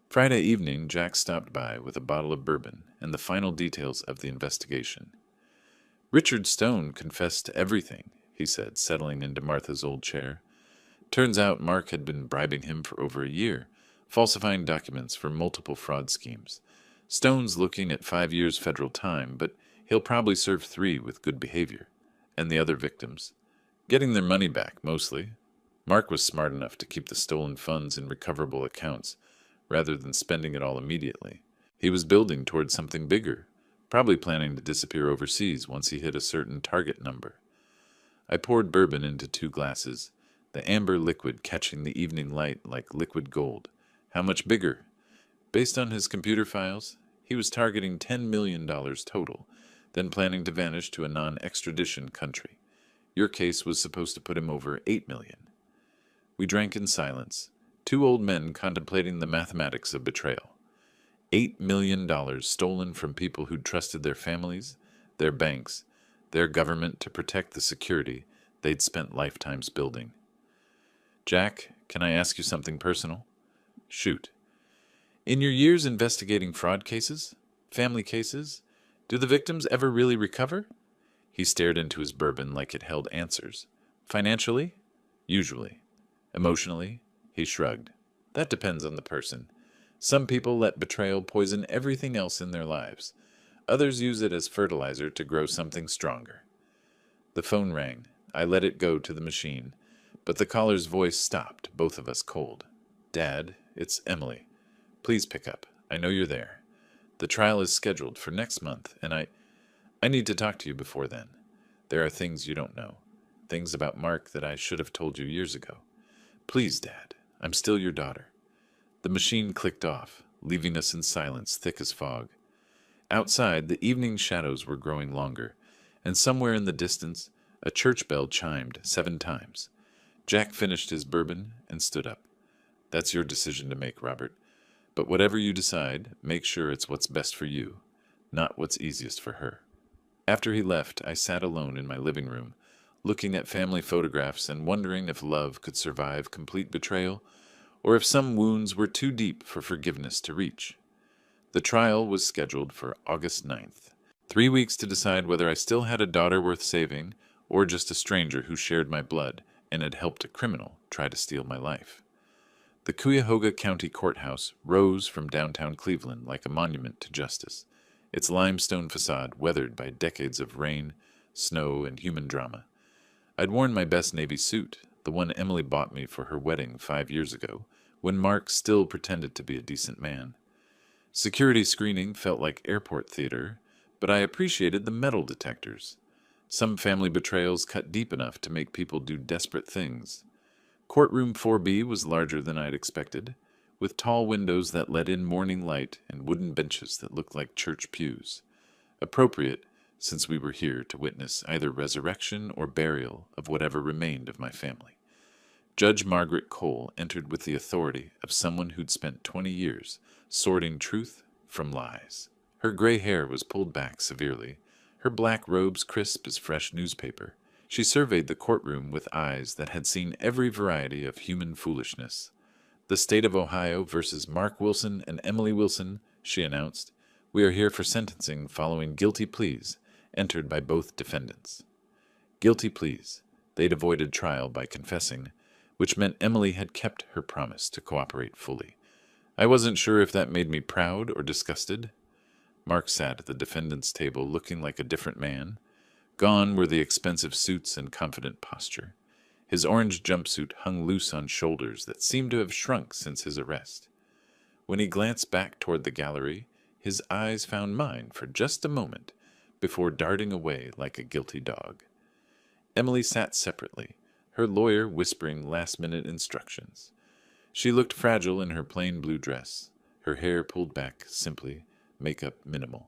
Friday evening, Jack stopped by with a bottle of bourbon and the final details of the investigation. Richard Stone confessed to everything, he said, settling into Martha's old chair. Turns out Mark had been bribing him for over a year, falsifying documents for multiple fraud schemes. Stone's looking at 5 years federal time, but he'll probably serve 3 with good behavior. And the other victims? Getting their money back, mostly. Mark was smart enough to keep the stolen funds in recoverable accounts, rather than spending it all immediately. He was building towards something bigger, probably planning to disappear overseas once he hit a certain target number. I poured bourbon into 2 glasses, the amber liquid catching the evening light like liquid gold. How much bigger? Based on his computer files, he was targeting $10 million total, then planning to vanish to a non-extradition country. Your case was supposed to put him over $8 million. We drank in silence, 2 old men contemplating the mathematics of betrayal. $8 million stolen from people who'd trusted their families, their banks, their government to protect the security they'd spent lifetimes building. Jack, Can I ask you something personal? Shoot. In your years investigating fraud cases, family cases, do the victims ever really recover? He stared into his bourbon like it held answers. Financially? Usually. Emotionally? He shrugged. That depends on the person. Some people let betrayal poison everything else in their lives. Others use it as fertilizer to grow something stronger. The phone rang. I let it go to the machine, but the caller's voice stopped both of us cold. Dad, it's Emily. Please pick up. I know you're there. The trial is scheduled for next month, and I need to talk to you before then. There are things you don't know. Things about Mark that I should have told you years ago. Please, Dad. I'm still your daughter. The machine clicked off, leaving us in silence thick as fog. Outside, the evening shadows were growing longer, and somewhere in the distance, a church bell chimed 7 times. Jack finished his bourbon and stood up. That's your decision to make, Robert. But whatever you decide, make sure it's what's best for you, not what's easiest for her. After he left, I sat alone in my living room, looking at family photographs and wondering if love could survive complete betrayal, or if some wounds were too deep for forgiveness to reach. The trial was scheduled for August 9th. 3 weeks to decide whether I still had a daughter worth saving, or just a stranger who shared my blood and had helped a criminal try to steal my life. The Cuyahoga County Courthouse rose from downtown Cleveland like a monument to justice, its limestone facade weathered by decades of rain, snow, and human drama. I'd worn my best navy suit, the one Emily bought me for her wedding 5 years ago, when Mark still pretended to be a decent man. Security screening felt like airport theater, but I appreciated the metal detectors. Some family betrayals cut deep enough to make people do desperate things. Courtroom 4B was larger than I'd expected, with tall windows that let in morning light and wooden benches that looked like church pews. Appropriate, since we were here to witness either resurrection or burial of whatever remained of my family. Judge Margaret Cole entered with the authority of someone who'd spent 20 years sorting truth from lies. Her gray hair was pulled back severely, her black robes crisp as fresh newspaper. She surveyed the courtroom with eyes that had seen every variety of human foolishness. The state of Ohio versus Mark Wilson and Emily Wilson, she announced. We are here for sentencing following guilty pleas entered by both defendants. Guilty pleas. They'd avoided trial by confessing, which meant Emily had kept her promise to cooperate fully. I wasn't sure if that made me proud or disgusted. Mark sat at the defendant's table looking like a different man. Gone were the expensive suits and confident posture. His orange jumpsuit hung loose on shoulders that seemed to have shrunk since his arrest. When he glanced back toward the gallery, his eyes found mine for just a moment before darting away like a guilty dog. Emily sat separately, her lawyer whispering last-minute instructions. She looked fragile in her plain blue dress, her hair pulled back simply, makeup minimal.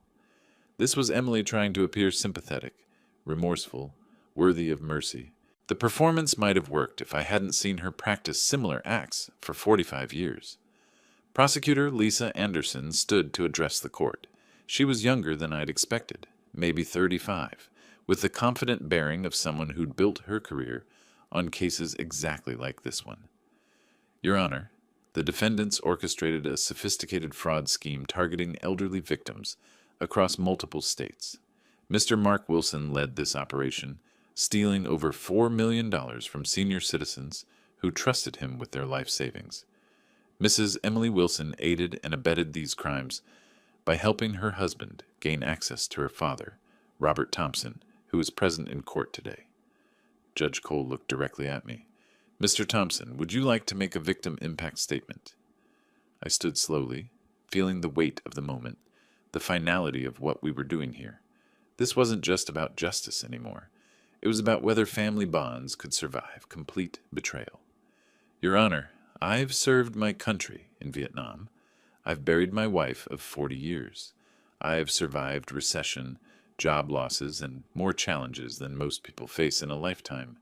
This was Emily trying to appear sympathetic, remorseful, worthy of mercy. The performance might have worked if I hadn't seen her practice similar acts for 45 years. Prosecutor Lisa Anderson stood to address the court. She was younger than I'd expected, maybe 35, with the confident bearing of someone who'd built her career on cases exactly like this one. Your Honor, the defendants orchestrated a sophisticated fraud scheme targeting elderly victims across multiple states. Mr. Mark Wilson led this operation, stealing over $4 million from senior citizens who trusted him with their life savings. Mrs. Emily Wilson aided and abetted these crimes by helping her husband gain access to her father, Robert Thompson, who is present in court today. Judge Cole looked directly at me. Mr. Thompson, would you like to make a victim impact statement? I stood slowly, feeling the weight of the moment, the finality of what we were doing here. This wasn't just about justice anymore. It was about whether family bonds could survive complete betrayal. Your Honor, I've served my country in Vietnam. I've buried my wife of 40 years. I've survived recession, job losses, and more challenges than most people face in a lifetime.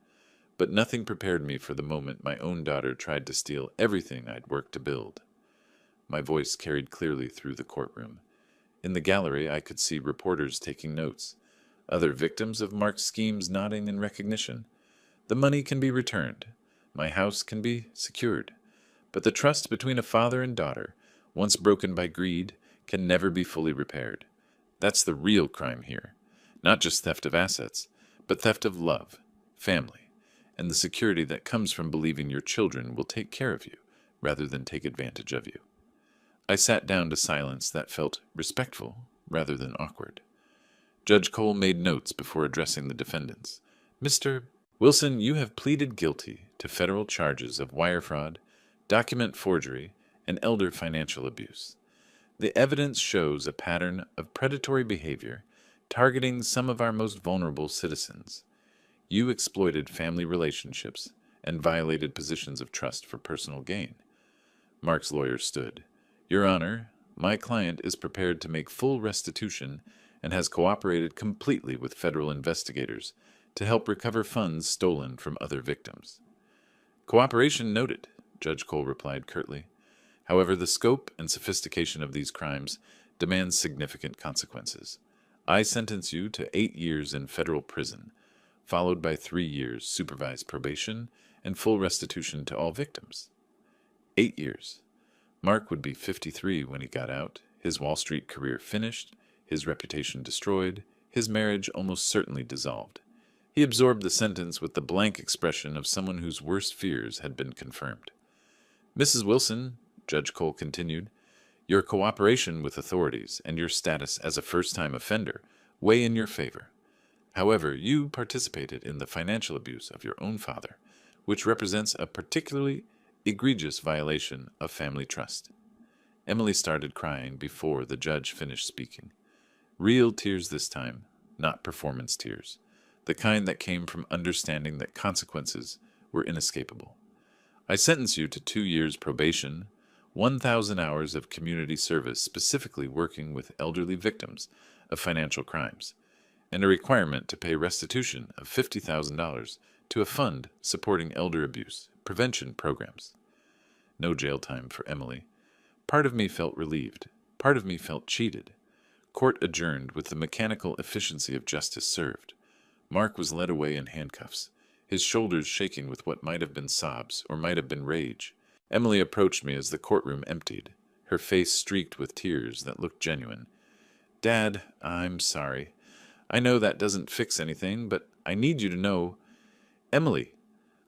But nothing prepared me for the moment my own daughter tried to steal everything I'd worked to build. My voice carried clearly through the courtroom. In the gallery, I could see reporters taking notes, other victims of Mark's schemes nodding in recognition. The money can be returned. My house can be secured. But the trust between a father and daughter, once broken by greed, can never be fully repaired. That's the real crime here. Not just theft of assets, but theft of love, family, and the security that comes from believing your children will take care of you rather than take advantage of you. I sat down to silence that felt respectful rather than awkward. Judge Cole made notes before addressing the defendants. Mr. Wilson, you have pleaded guilty to federal charges of wire fraud, document forgery, and elder financial abuse. The evidence shows a pattern of predatory behavior targeting some of our most vulnerable citizens. You exploited family relationships and violated positions of trust for personal gain. Mark's lawyer stood. Your Honor, my client is prepared to make full restitution and has cooperated completely with federal investigators to help recover funds stolen from other victims. Cooperation noted, Judge Cole replied curtly. However, the scope and sophistication of these crimes demands significant consequences. I sentence you to 8 years in federal prison, followed by 3 years supervised probation and full restitution to all victims. 8 years. Mark would be 53 when he got out, his Wall Street career finished, his reputation destroyed, his marriage almost certainly dissolved. He absorbed the sentence with the blank expression of someone whose worst fears had been confirmed. Mrs. Wilson, Judge Cole continued, your cooperation with authorities and your status as a first-time offender weigh in your favor. However, you participated in the financial abuse of your own father, which represents a particularly egregious violation of family trust. Emily started crying before the judge finished speaking. Real tears this time, not performance tears, the kind that came from understanding that consequences were inescapable. I sentence you to 2 years probation, 1,000 hours of community service specifically working with elderly victims of financial crimes, and a requirement to pay restitution of $50,000 to a fund supporting elder abuse prevention programs. No jail time for Emily. Part of me felt relieved. Part of me felt cheated. Court adjourned with the mechanical efficiency of justice served. Mark was led away in handcuffs, his shoulders shaking with what might have been sobs or might have been rage. Emily approached me as the courtroom emptied, her face streaked with tears that looked genuine. Dad, I'm sorry. I know that doesn't fix anything, but I need you to know. Emily,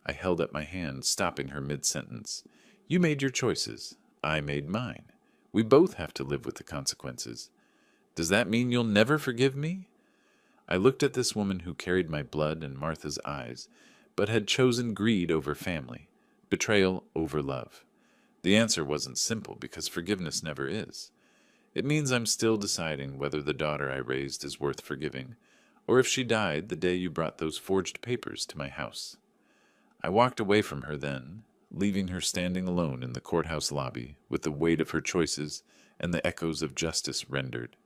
I held up my hand, stopping her mid-sentence. You made your choices. I made mine. We both have to live with the consequences. Does that mean you'll never forgive me? I looked at this woman who carried my blood in Martha's eyes, but had chosen greed over family, betrayal over love. The answer wasn't simple because forgiveness never is. It means I'm still deciding whether the daughter I raised is worth forgiving, or if she died the day you brought those forged papers to my house. I walked away from her then, leaving her standing alone in the courthouse lobby with the weight of her choices and the echoes of justice rendered.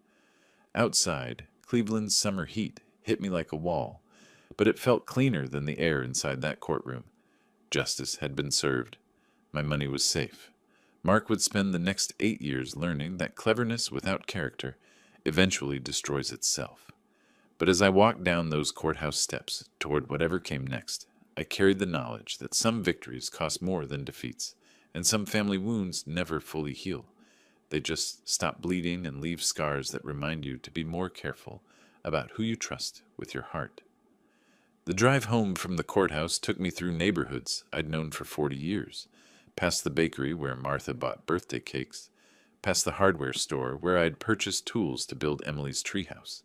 Outside, Cleveland's summer heat hit me like a wall, but it felt cleaner than the air inside that courtroom. Justice had been served. My money was safe. Mark would spend the next 8 years learning that cleverness without character eventually destroys itself. But as I walked down those courthouse steps toward whatever came next, I carried the knowledge that some victories cost more than defeats, and some family wounds never fully heal. They just stop bleeding and leave scars that remind you to be more careful about who you trust with your heart. The drive home from the courthouse took me through neighborhoods I'd known for 40 years, past the bakery where Martha bought birthday cakes, past the hardware store where I'd purchased tools to build Emily's treehouse.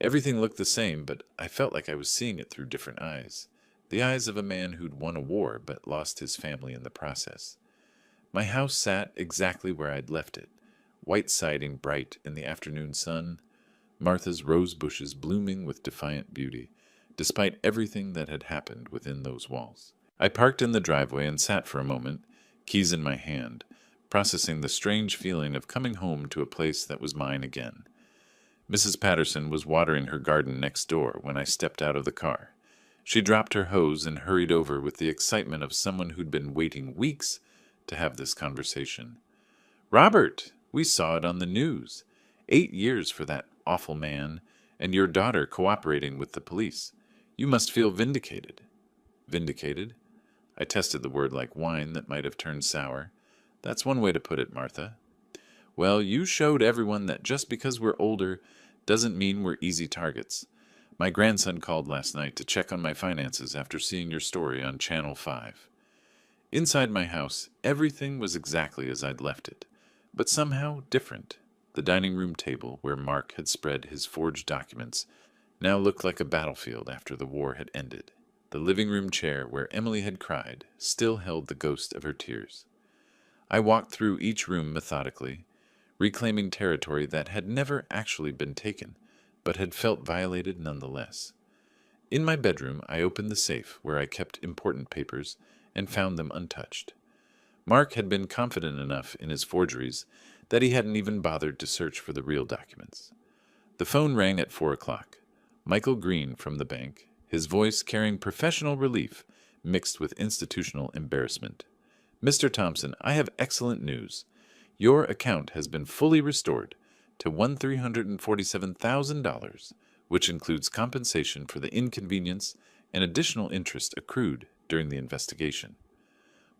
Everything looked the same, but I felt like I was seeing it through different eyes, the eyes of a man who'd won a war but lost his family in the process. My house sat exactly where I'd left it, white siding bright in the afternoon sun, Martha's rose bushes blooming with defiant beauty, despite everything that had happened within those walls. I parked in the driveway and sat for a moment, keys in my hand, processing the strange feeling of coming home to a place that was mine again. Mrs. Patterson was watering her garden next door when I stepped out of the car. She dropped her hose and hurried over with the excitement of someone who'd been waiting weeks to have this conversation. Robert, we saw it on the news. 8 years for that awful man, and your daughter cooperating with the police. You must feel vindicated. Vindicated? I tested the word like wine that might have turned sour. That's one way to put it, Martha. Well, you showed everyone that just because we're older doesn't mean we're easy targets. My grandson called last night to check on my finances after seeing your story on Channel 5. Inside my house, everything was exactly as I'd left it, but somehow different. The dining room table where Mark had spread his forged documents now looked like a battlefield after the war had ended. The living room chair where Emily had cried still held the ghost of her tears. I walked through each room methodically, reclaiming territory that had never actually been taken, but had felt violated nonetheless. In my bedroom, I opened the safe where I kept important papers and found them untouched. Mark had been confident enough in his forgeries that he hadn't even bothered to search for the real documents. The phone rang at 4 o'clock. Michael Green from the bank, his voice carrying professional relief mixed with institutional embarrassment. Mr. Thompson, I have excellent news. Your account has been fully restored to $1,347,000, which includes compensation for the inconvenience and additional interest accrued during the investigation.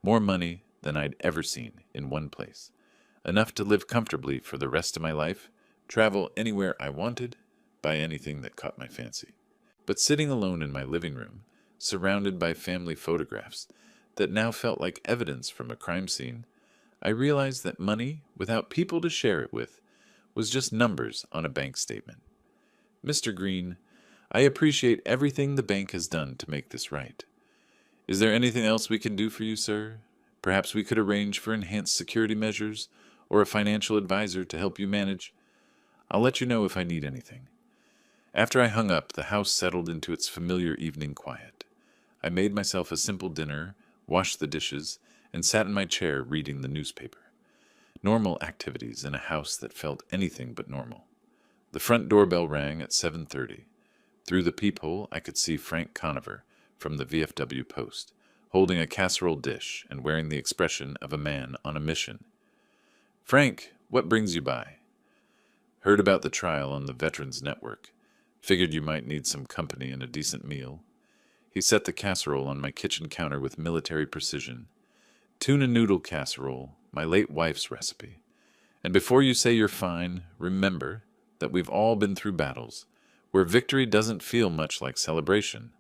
More money than I'd ever seen in one place. Enough to live comfortably for the rest of my life, travel anywhere I wanted, buy anything that caught my fancy. But sitting alone in my living room, surrounded by family photographs that now felt like evidence from a crime scene, I realized that money, without people to share it with, was just numbers on a bank statement. Mr. Green, I appreciate everything the bank has done to make this right. Is there anything else we can do for you, sir? Perhaps we could arrange for enhanced security measures or a financial advisor to help you manage. I'll let you know if I need anything. After I hung up, the house settled into its familiar evening quiet. I made myself a simple dinner, washed the dishes, and sat in my chair reading the newspaper. Normal activities in a house that felt anything but normal. The front doorbell rang at 7:30. Through the peephole, I could see Frank Conover from the VFW Post, holding a casserole dish and wearing the expression of a man on a mission. Frank, what brings you by? Heard about the trial on the Veterans Network. Figured you might need some company and a decent meal. He set the casserole on my kitchen counter with military precision. Tuna noodle casserole, my late wife's recipe. And before you say you're fine, remember that we've all been through battles where victory doesn't feel much like celebration.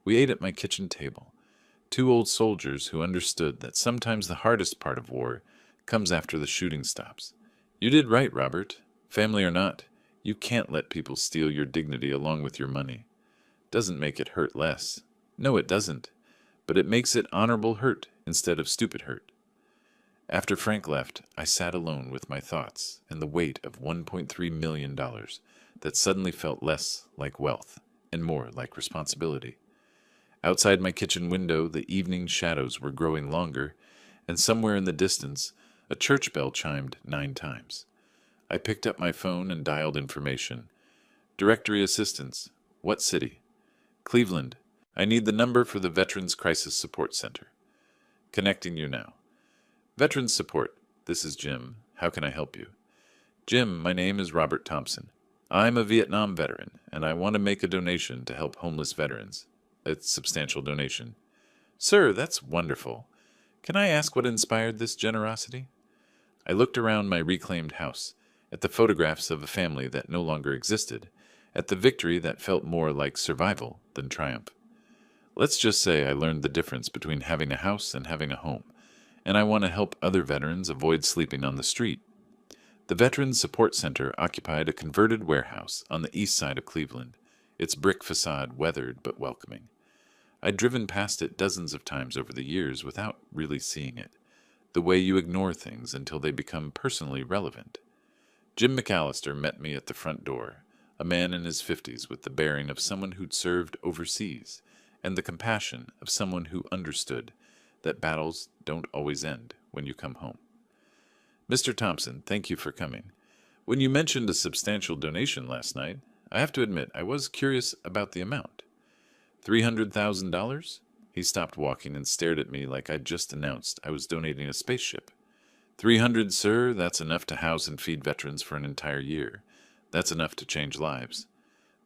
We ate at my kitchen table, two old soldiers who understood that sometimes the hardest part of war comes after the shooting stops. You did right, Robert. Family or not, you can't let people steal your dignity along with your money. Doesn't make it hurt less. No, it doesn't. But it makes it honorable hurt instead of stupid hurt. After Frank left, I sat alone with my thoughts and the weight of $1.3 million that suddenly felt less like wealth and more like responsibility. Outside my kitchen window, the evening shadows were growing longer, and somewhere in the distance, a church bell chimed 9 times. I picked up my phone and dialed information. Directory assistance. What city? Cleveland. I need the number for the Veterans Crisis Support Center. Connecting you now. Veterans Support. This is Jim. How can I help you? Jim, my name is Robert Thompson. I'm a Vietnam veteran, and I want to make a donation to help homeless veterans. A substantial donation. Sir, that's wonderful. Can I ask what inspired this generosity? I looked around my reclaimed house, at the photographs of a family that no longer existed, at the victory that felt more like survival than triumph. Let's just say I learned the difference between having a house and having a home, and I want to help other veterans avoid sleeping on the street. The Veterans Support Center occupied a converted warehouse on the east side of Cleveland, its brick facade weathered but welcoming. I'd driven past it dozens of times over the years without really seeing it, the way you ignore things until they become personally relevant. Jim McAllister met me at the front door, a man in his 50s with the bearing of someone who'd served overseas, and the compassion of someone who understood that battles don't always end when you come home. Mr. Thompson, thank you for coming. When you mentioned a substantial donation last night, I have to admit I was curious about the amount. $300,000? He stopped walking and stared at me like I'd just announced I was donating a spaceship. 300, sir, that's enough to house and feed veterans for an entire year. That's enough to change lives.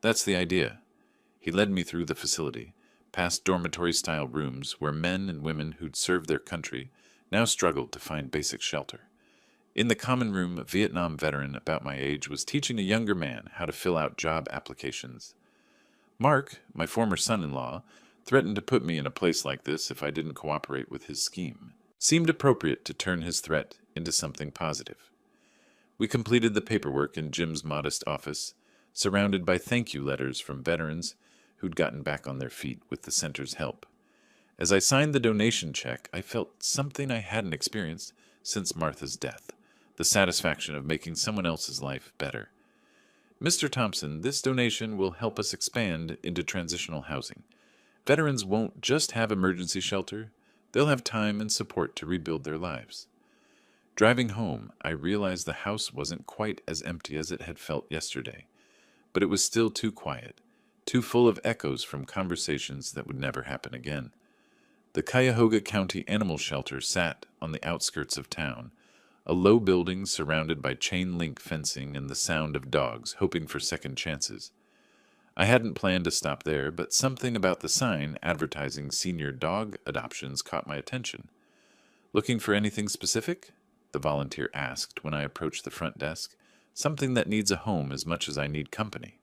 That's the idea. He led me through the facility, past dormitory-style rooms where men and women who'd served their country now struggled to find basic shelter. In the common room, a Vietnam veteran about my age was teaching a younger man how to fill out job applications. Mark, my former son-in-law, threatened to put me in a place like this if I didn't cooperate with his scheme. Seemed appropriate to turn his threat into something positive. We completed the paperwork in Jim's modest office, surrounded by thank you letters from veterans who'd gotten back on their feet with the center's help. As I signed the donation check, I felt something I hadn't experienced since Martha's death, the satisfaction of making someone else's life better. Mr. Thompson, this donation will help us expand into transitional housing. Veterans won't just have emergency shelter, they'll have time and support to rebuild their lives. Driving home, I realized the house wasn't quite as empty as it had felt yesterday, but it was still too quiet, too full of echoes from conversations that would never happen again. The Cuyahoga County Animal Shelter sat on the outskirts of town, a low building surrounded by chain-link fencing and the sound of dogs hoping for second chances. I hadn't planned to stop there, but something about the sign advertising senior dog adoptions caught my attention. "Looking for anything specific?" the volunteer asked when I approached the front desk. "Something that needs a home as much as I need company."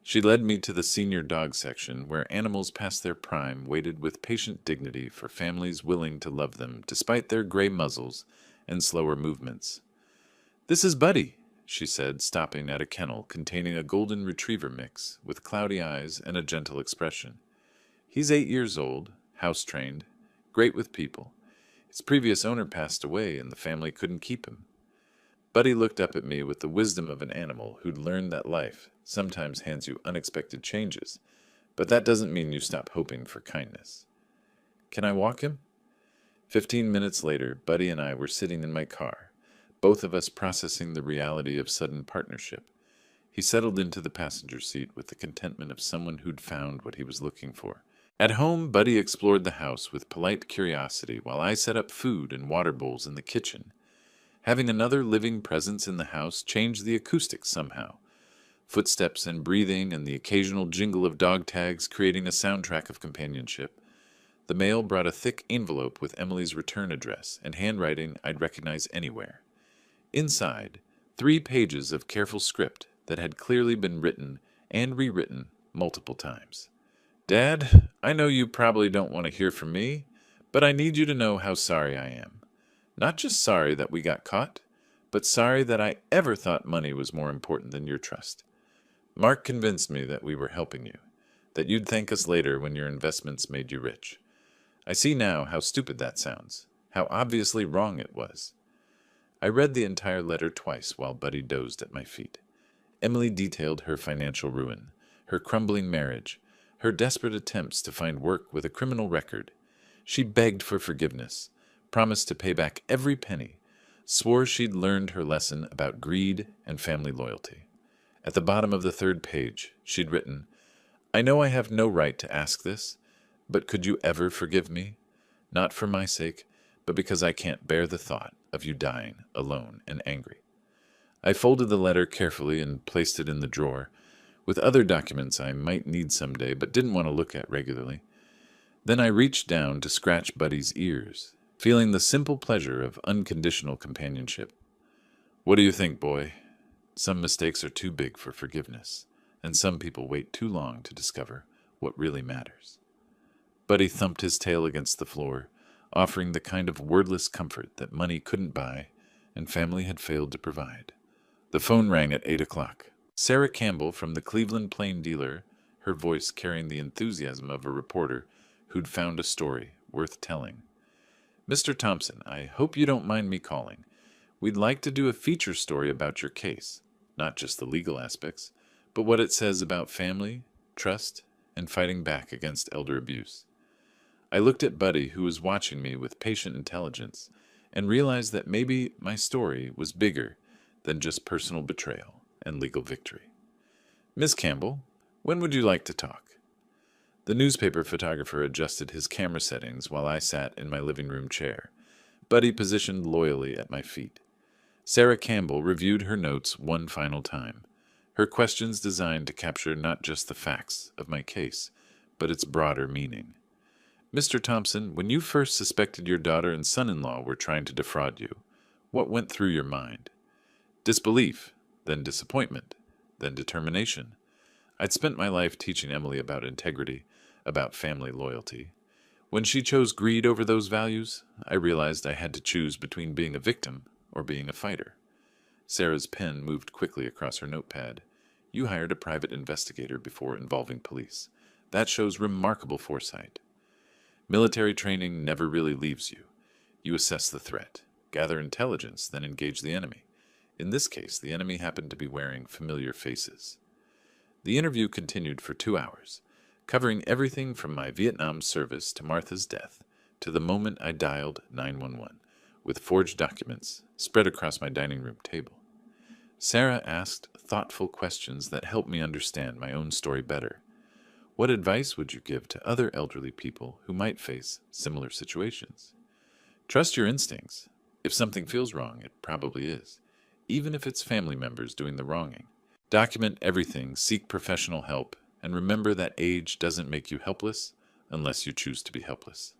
She led me to the senior dog section, where animals past their prime waited with patient dignity for families willing to love them despite their gray muzzles and slower movements. "This is Buddy," she said, stopping at a kennel containing a golden retriever mix with cloudy eyes and a gentle expression. "He's 8 years old, house-trained, great with people. His previous owner passed away and the family couldn't keep him." Buddy looked up at me with the wisdom of an animal who'd learned that life sometimes hands you unexpected changes, but that doesn't mean you stop hoping for kindness. "Can I walk him?" 15 minutes later, Buddy and I were sitting in my car, both of us processing the reality of sudden partnership. He settled into the passenger seat with the contentment of someone who'd found what he was looking for. At home, Buddy explored the house with polite curiosity while I set up food and water bowls in the kitchen. Having another living presence in the house changed the acoustics somehow. Footsteps and breathing and the occasional jingle of dog tags creating a soundtrack of companionship. The mail brought a thick envelope with Emily's return address and handwriting I'd recognize anywhere. Inside, 3 pages of careful script that had clearly been written and rewritten multiple times. "Dad, I know you probably don't want to hear from me, but I need you to know how sorry I am. Not just sorry that we got caught, but sorry that I ever thought money was more important than your trust. Mark convinced me that we were helping you, that you'd thank us later when your investments made you rich. I see now how stupid that sounds, how obviously wrong it was." I read the entire letter twice while Buddy dozed at my feet. Emily detailed her financial ruin, her crumbling marriage, her desperate attempts to find work with a criminal record. She begged for forgiveness, promised to pay back every penny, swore she'd learned her lesson about greed and family loyalty. At the bottom of the 3rd page, she'd written, "I know I have no right to ask this, but could you ever forgive me? Not for my sake, but because I can't bear the thought of you dying alone and angry." I folded the letter carefully and placed it in the drawer, with other documents I might need someday but didn't want to look at regularly. Then I reached down to scratch Buddy's ears, feeling the simple pleasure of unconditional companionship. "What do you think, boy? Some mistakes are too big for forgiveness, and some people wait too long to discover what really matters." Buddy thumped his tail against the floor, offering the kind of wordless comfort that money couldn't buy and family had failed to provide. The phone rang at 8 o'clock. Sarah Campbell from the Cleveland Plain Dealer, her voice carrying the enthusiasm of a reporter who'd found a story worth telling. "Mr. Thompson, I hope you don't mind me calling. We'd like to do a feature story about your case, not just the legal aspects, but what it says about family, trust, and fighting back against elder abuse." I looked at Buddy, who was watching me with patient intelligence, and realized that maybe my story was bigger than just personal betrayal and legal victory. "Miss Campbell, when would you like to talk?" The newspaper photographer adjusted his camera settings while I sat in my living room chair, Buddy positioned loyally at my feet. Sarah Campbell reviewed her notes one final time, her questions designed to capture not just the facts of my case, but its broader meaning. Mr. Thompson, when you first suspected your daughter and son-in-law were trying to defraud you, what went through your mind? Disbelief, then disappointment, then determination. I'd spent my life teaching Emily about integrity, about family loyalty. When she chose greed over those values, I realized I had to choose between being a victim or being a fighter. Sarah's pen moved quickly across her notepad. You hired a private investigator before involving police. That shows remarkable foresight. Military training never really leaves you. You assess the threat, gather intelligence, then engage the enemy. In this case, the enemy happened to be wearing familiar faces. The interview continued for 2 hours, covering everything from my Vietnam service to Martha's death to the moment I dialed 911, with forged documents spread across my dining room table. Sarah asked thoughtful questions that helped me understand my own story better. What advice would you give to other elderly people who might face similar situations? Trust your instincts. If something feels wrong, it probably is, even if it's family members doing the wronging. Document everything, seek professional help, and remember that age doesn't make you helpless unless you choose to be helpless.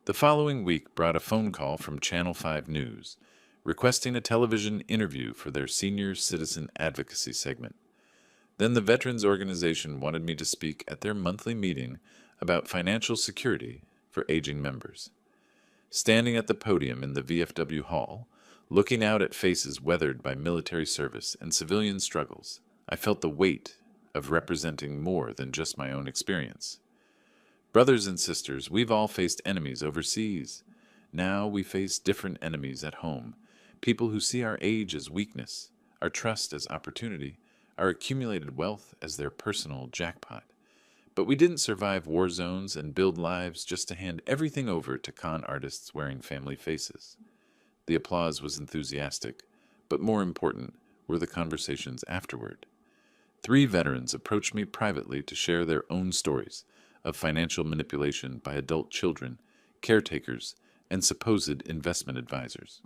The following week brought a phone call from Channel 5 News, requesting a television interview for their senior citizen advocacy segment. Then the Veterans Organization wanted me to speak at their monthly meeting about financial security for aging members. Standing at the podium in the VFW hall, looking out at faces weathered by military service and civilian struggles, I felt the weight of representing more than just my own experience. Brothers and sisters, we've all faced enemies overseas. Now we face different enemies at home, people who see our age as weakness, our trust as opportunity, our accumulated wealth as their personal jackpot. But we didn't survive war zones and build lives just to hand everything over to con artists wearing family faces. The applause was enthusiastic, but more important were the conversations afterward. 3 veterans approached me privately to share their own stories of financial manipulation by adult children, caretakers, and supposed investment advisors.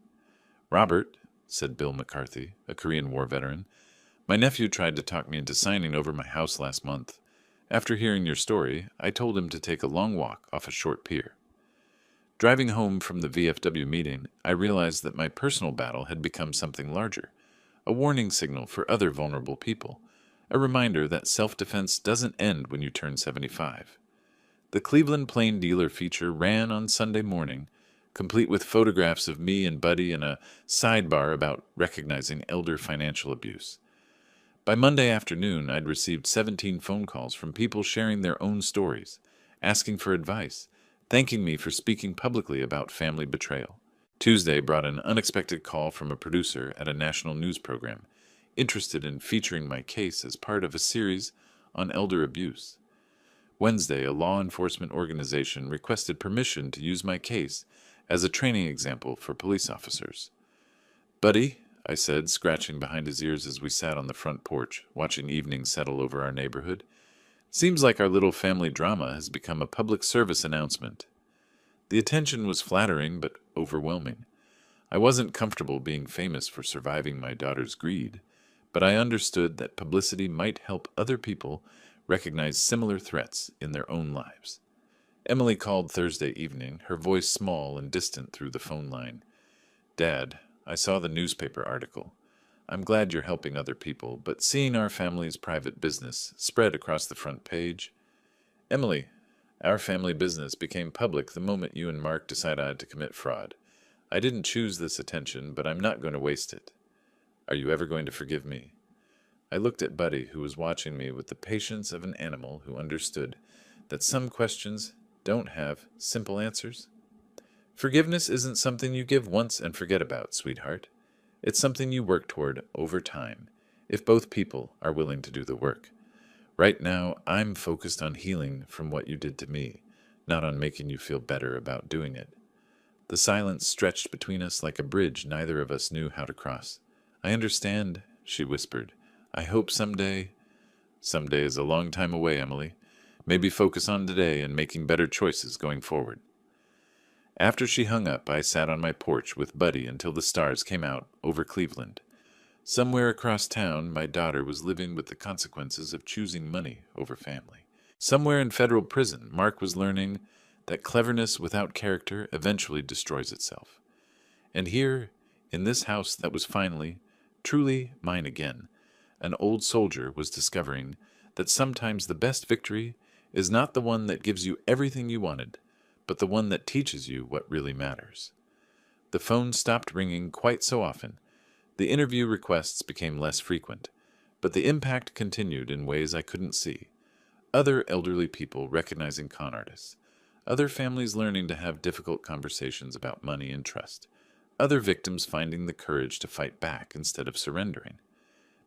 "Robert," said Bill McCarthy, a Korean War veteran, "my nephew tried to talk me into signing over my house last month. After hearing your story, I told him to take a long walk off a short pier." Driving home from the VFW meeting, I realized that my personal battle had become something larger, a warning signal for other vulnerable people, a reminder that self-defense doesn't end when you turn 75. The Cleveland Plain Dealer feature ran on Sunday morning, complete with photographs of me and Buddy and a sidebar about recognizing elder financial abuse. By Monday afternoon, I'd received 17 phone calls from people sharing their own stories, asking for advice, thanking me for speaking publicly about family betrayal. Tuesday brought an unexpected call from a producer at a national news program, interested in featuring my case as part of a series on elder abuse. Wednesday, a law enforcement organization requested permission to use my case as a training example for police officers. "Buddy," I said, scratching behind his ears as we sat on the front porch, watching evening settle over our neighborhood, "seems like our little family drama has become a public service announcement." The attention was flattering but overwhelming. I wasn't comfortable being famous for surviving my daughter's greed, but I understood that publicity might help other people recognize similar threats in their own lives. Emily called Thursday evening, her voice small and distant through the phone line. "Dad, I saw the newspaper article. I'm glad you're helping other people, but seeing our family's private business spread across the front page..." "Emily, our family business became public the moment you and Mark decided to commit fraud. I didn't choose this attention, but I'm not going to waste it. Are you ever going to forgive me?" I looked at Buddy, who was watching me with the patience of an animal who understood that some questions don't have simple answers. "Forgiveness isn't something you give once and forget about, sweetheart. It's something you work toward over time, if both people are willing to do the work. Right now, I'm focused on healing from what you did to me, not on making you feel better about doing it." The silence stretched between us like a bridge neither of us knew how to cross. "I understand," she whispered. "I hope someday..." "Someday is a long time away, Emily. Maybe focus on today and making better choices going forward." After she hung up, I sat on my porch with Buddy until the stars came out over Cleveland. Somewhere across town, my daughter was living with the consequences of choosing money over family. Somewhere in federal prison, Mark was learning that cleverness without character eventually destroys itself. And here, in this house that was finally, truly mine again, an old soldier was discovering that sometimes the best victory is not the one that gives you everything you wanted, but the one that teaches you what really matters. The phone stopped ringing quite so often. The interview requests became less frequent, but the impact continued in ways I couldn't see. Other elderly people recognizing con artists, other families learning to have difficult conversations about money and trust, other victims finding the courage to fight back instead of surrendering.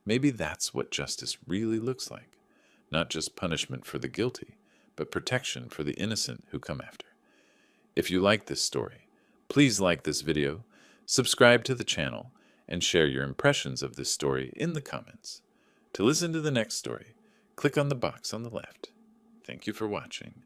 Maybe that's what justice really looks like. Not just punishment for the guilty, but protection for the innocent who come after. If you like this story, please like this video, subscribe to the channel, and share your impressions of this story in the comments. To listen to the next story, click on the box on the left. Thank you for watching.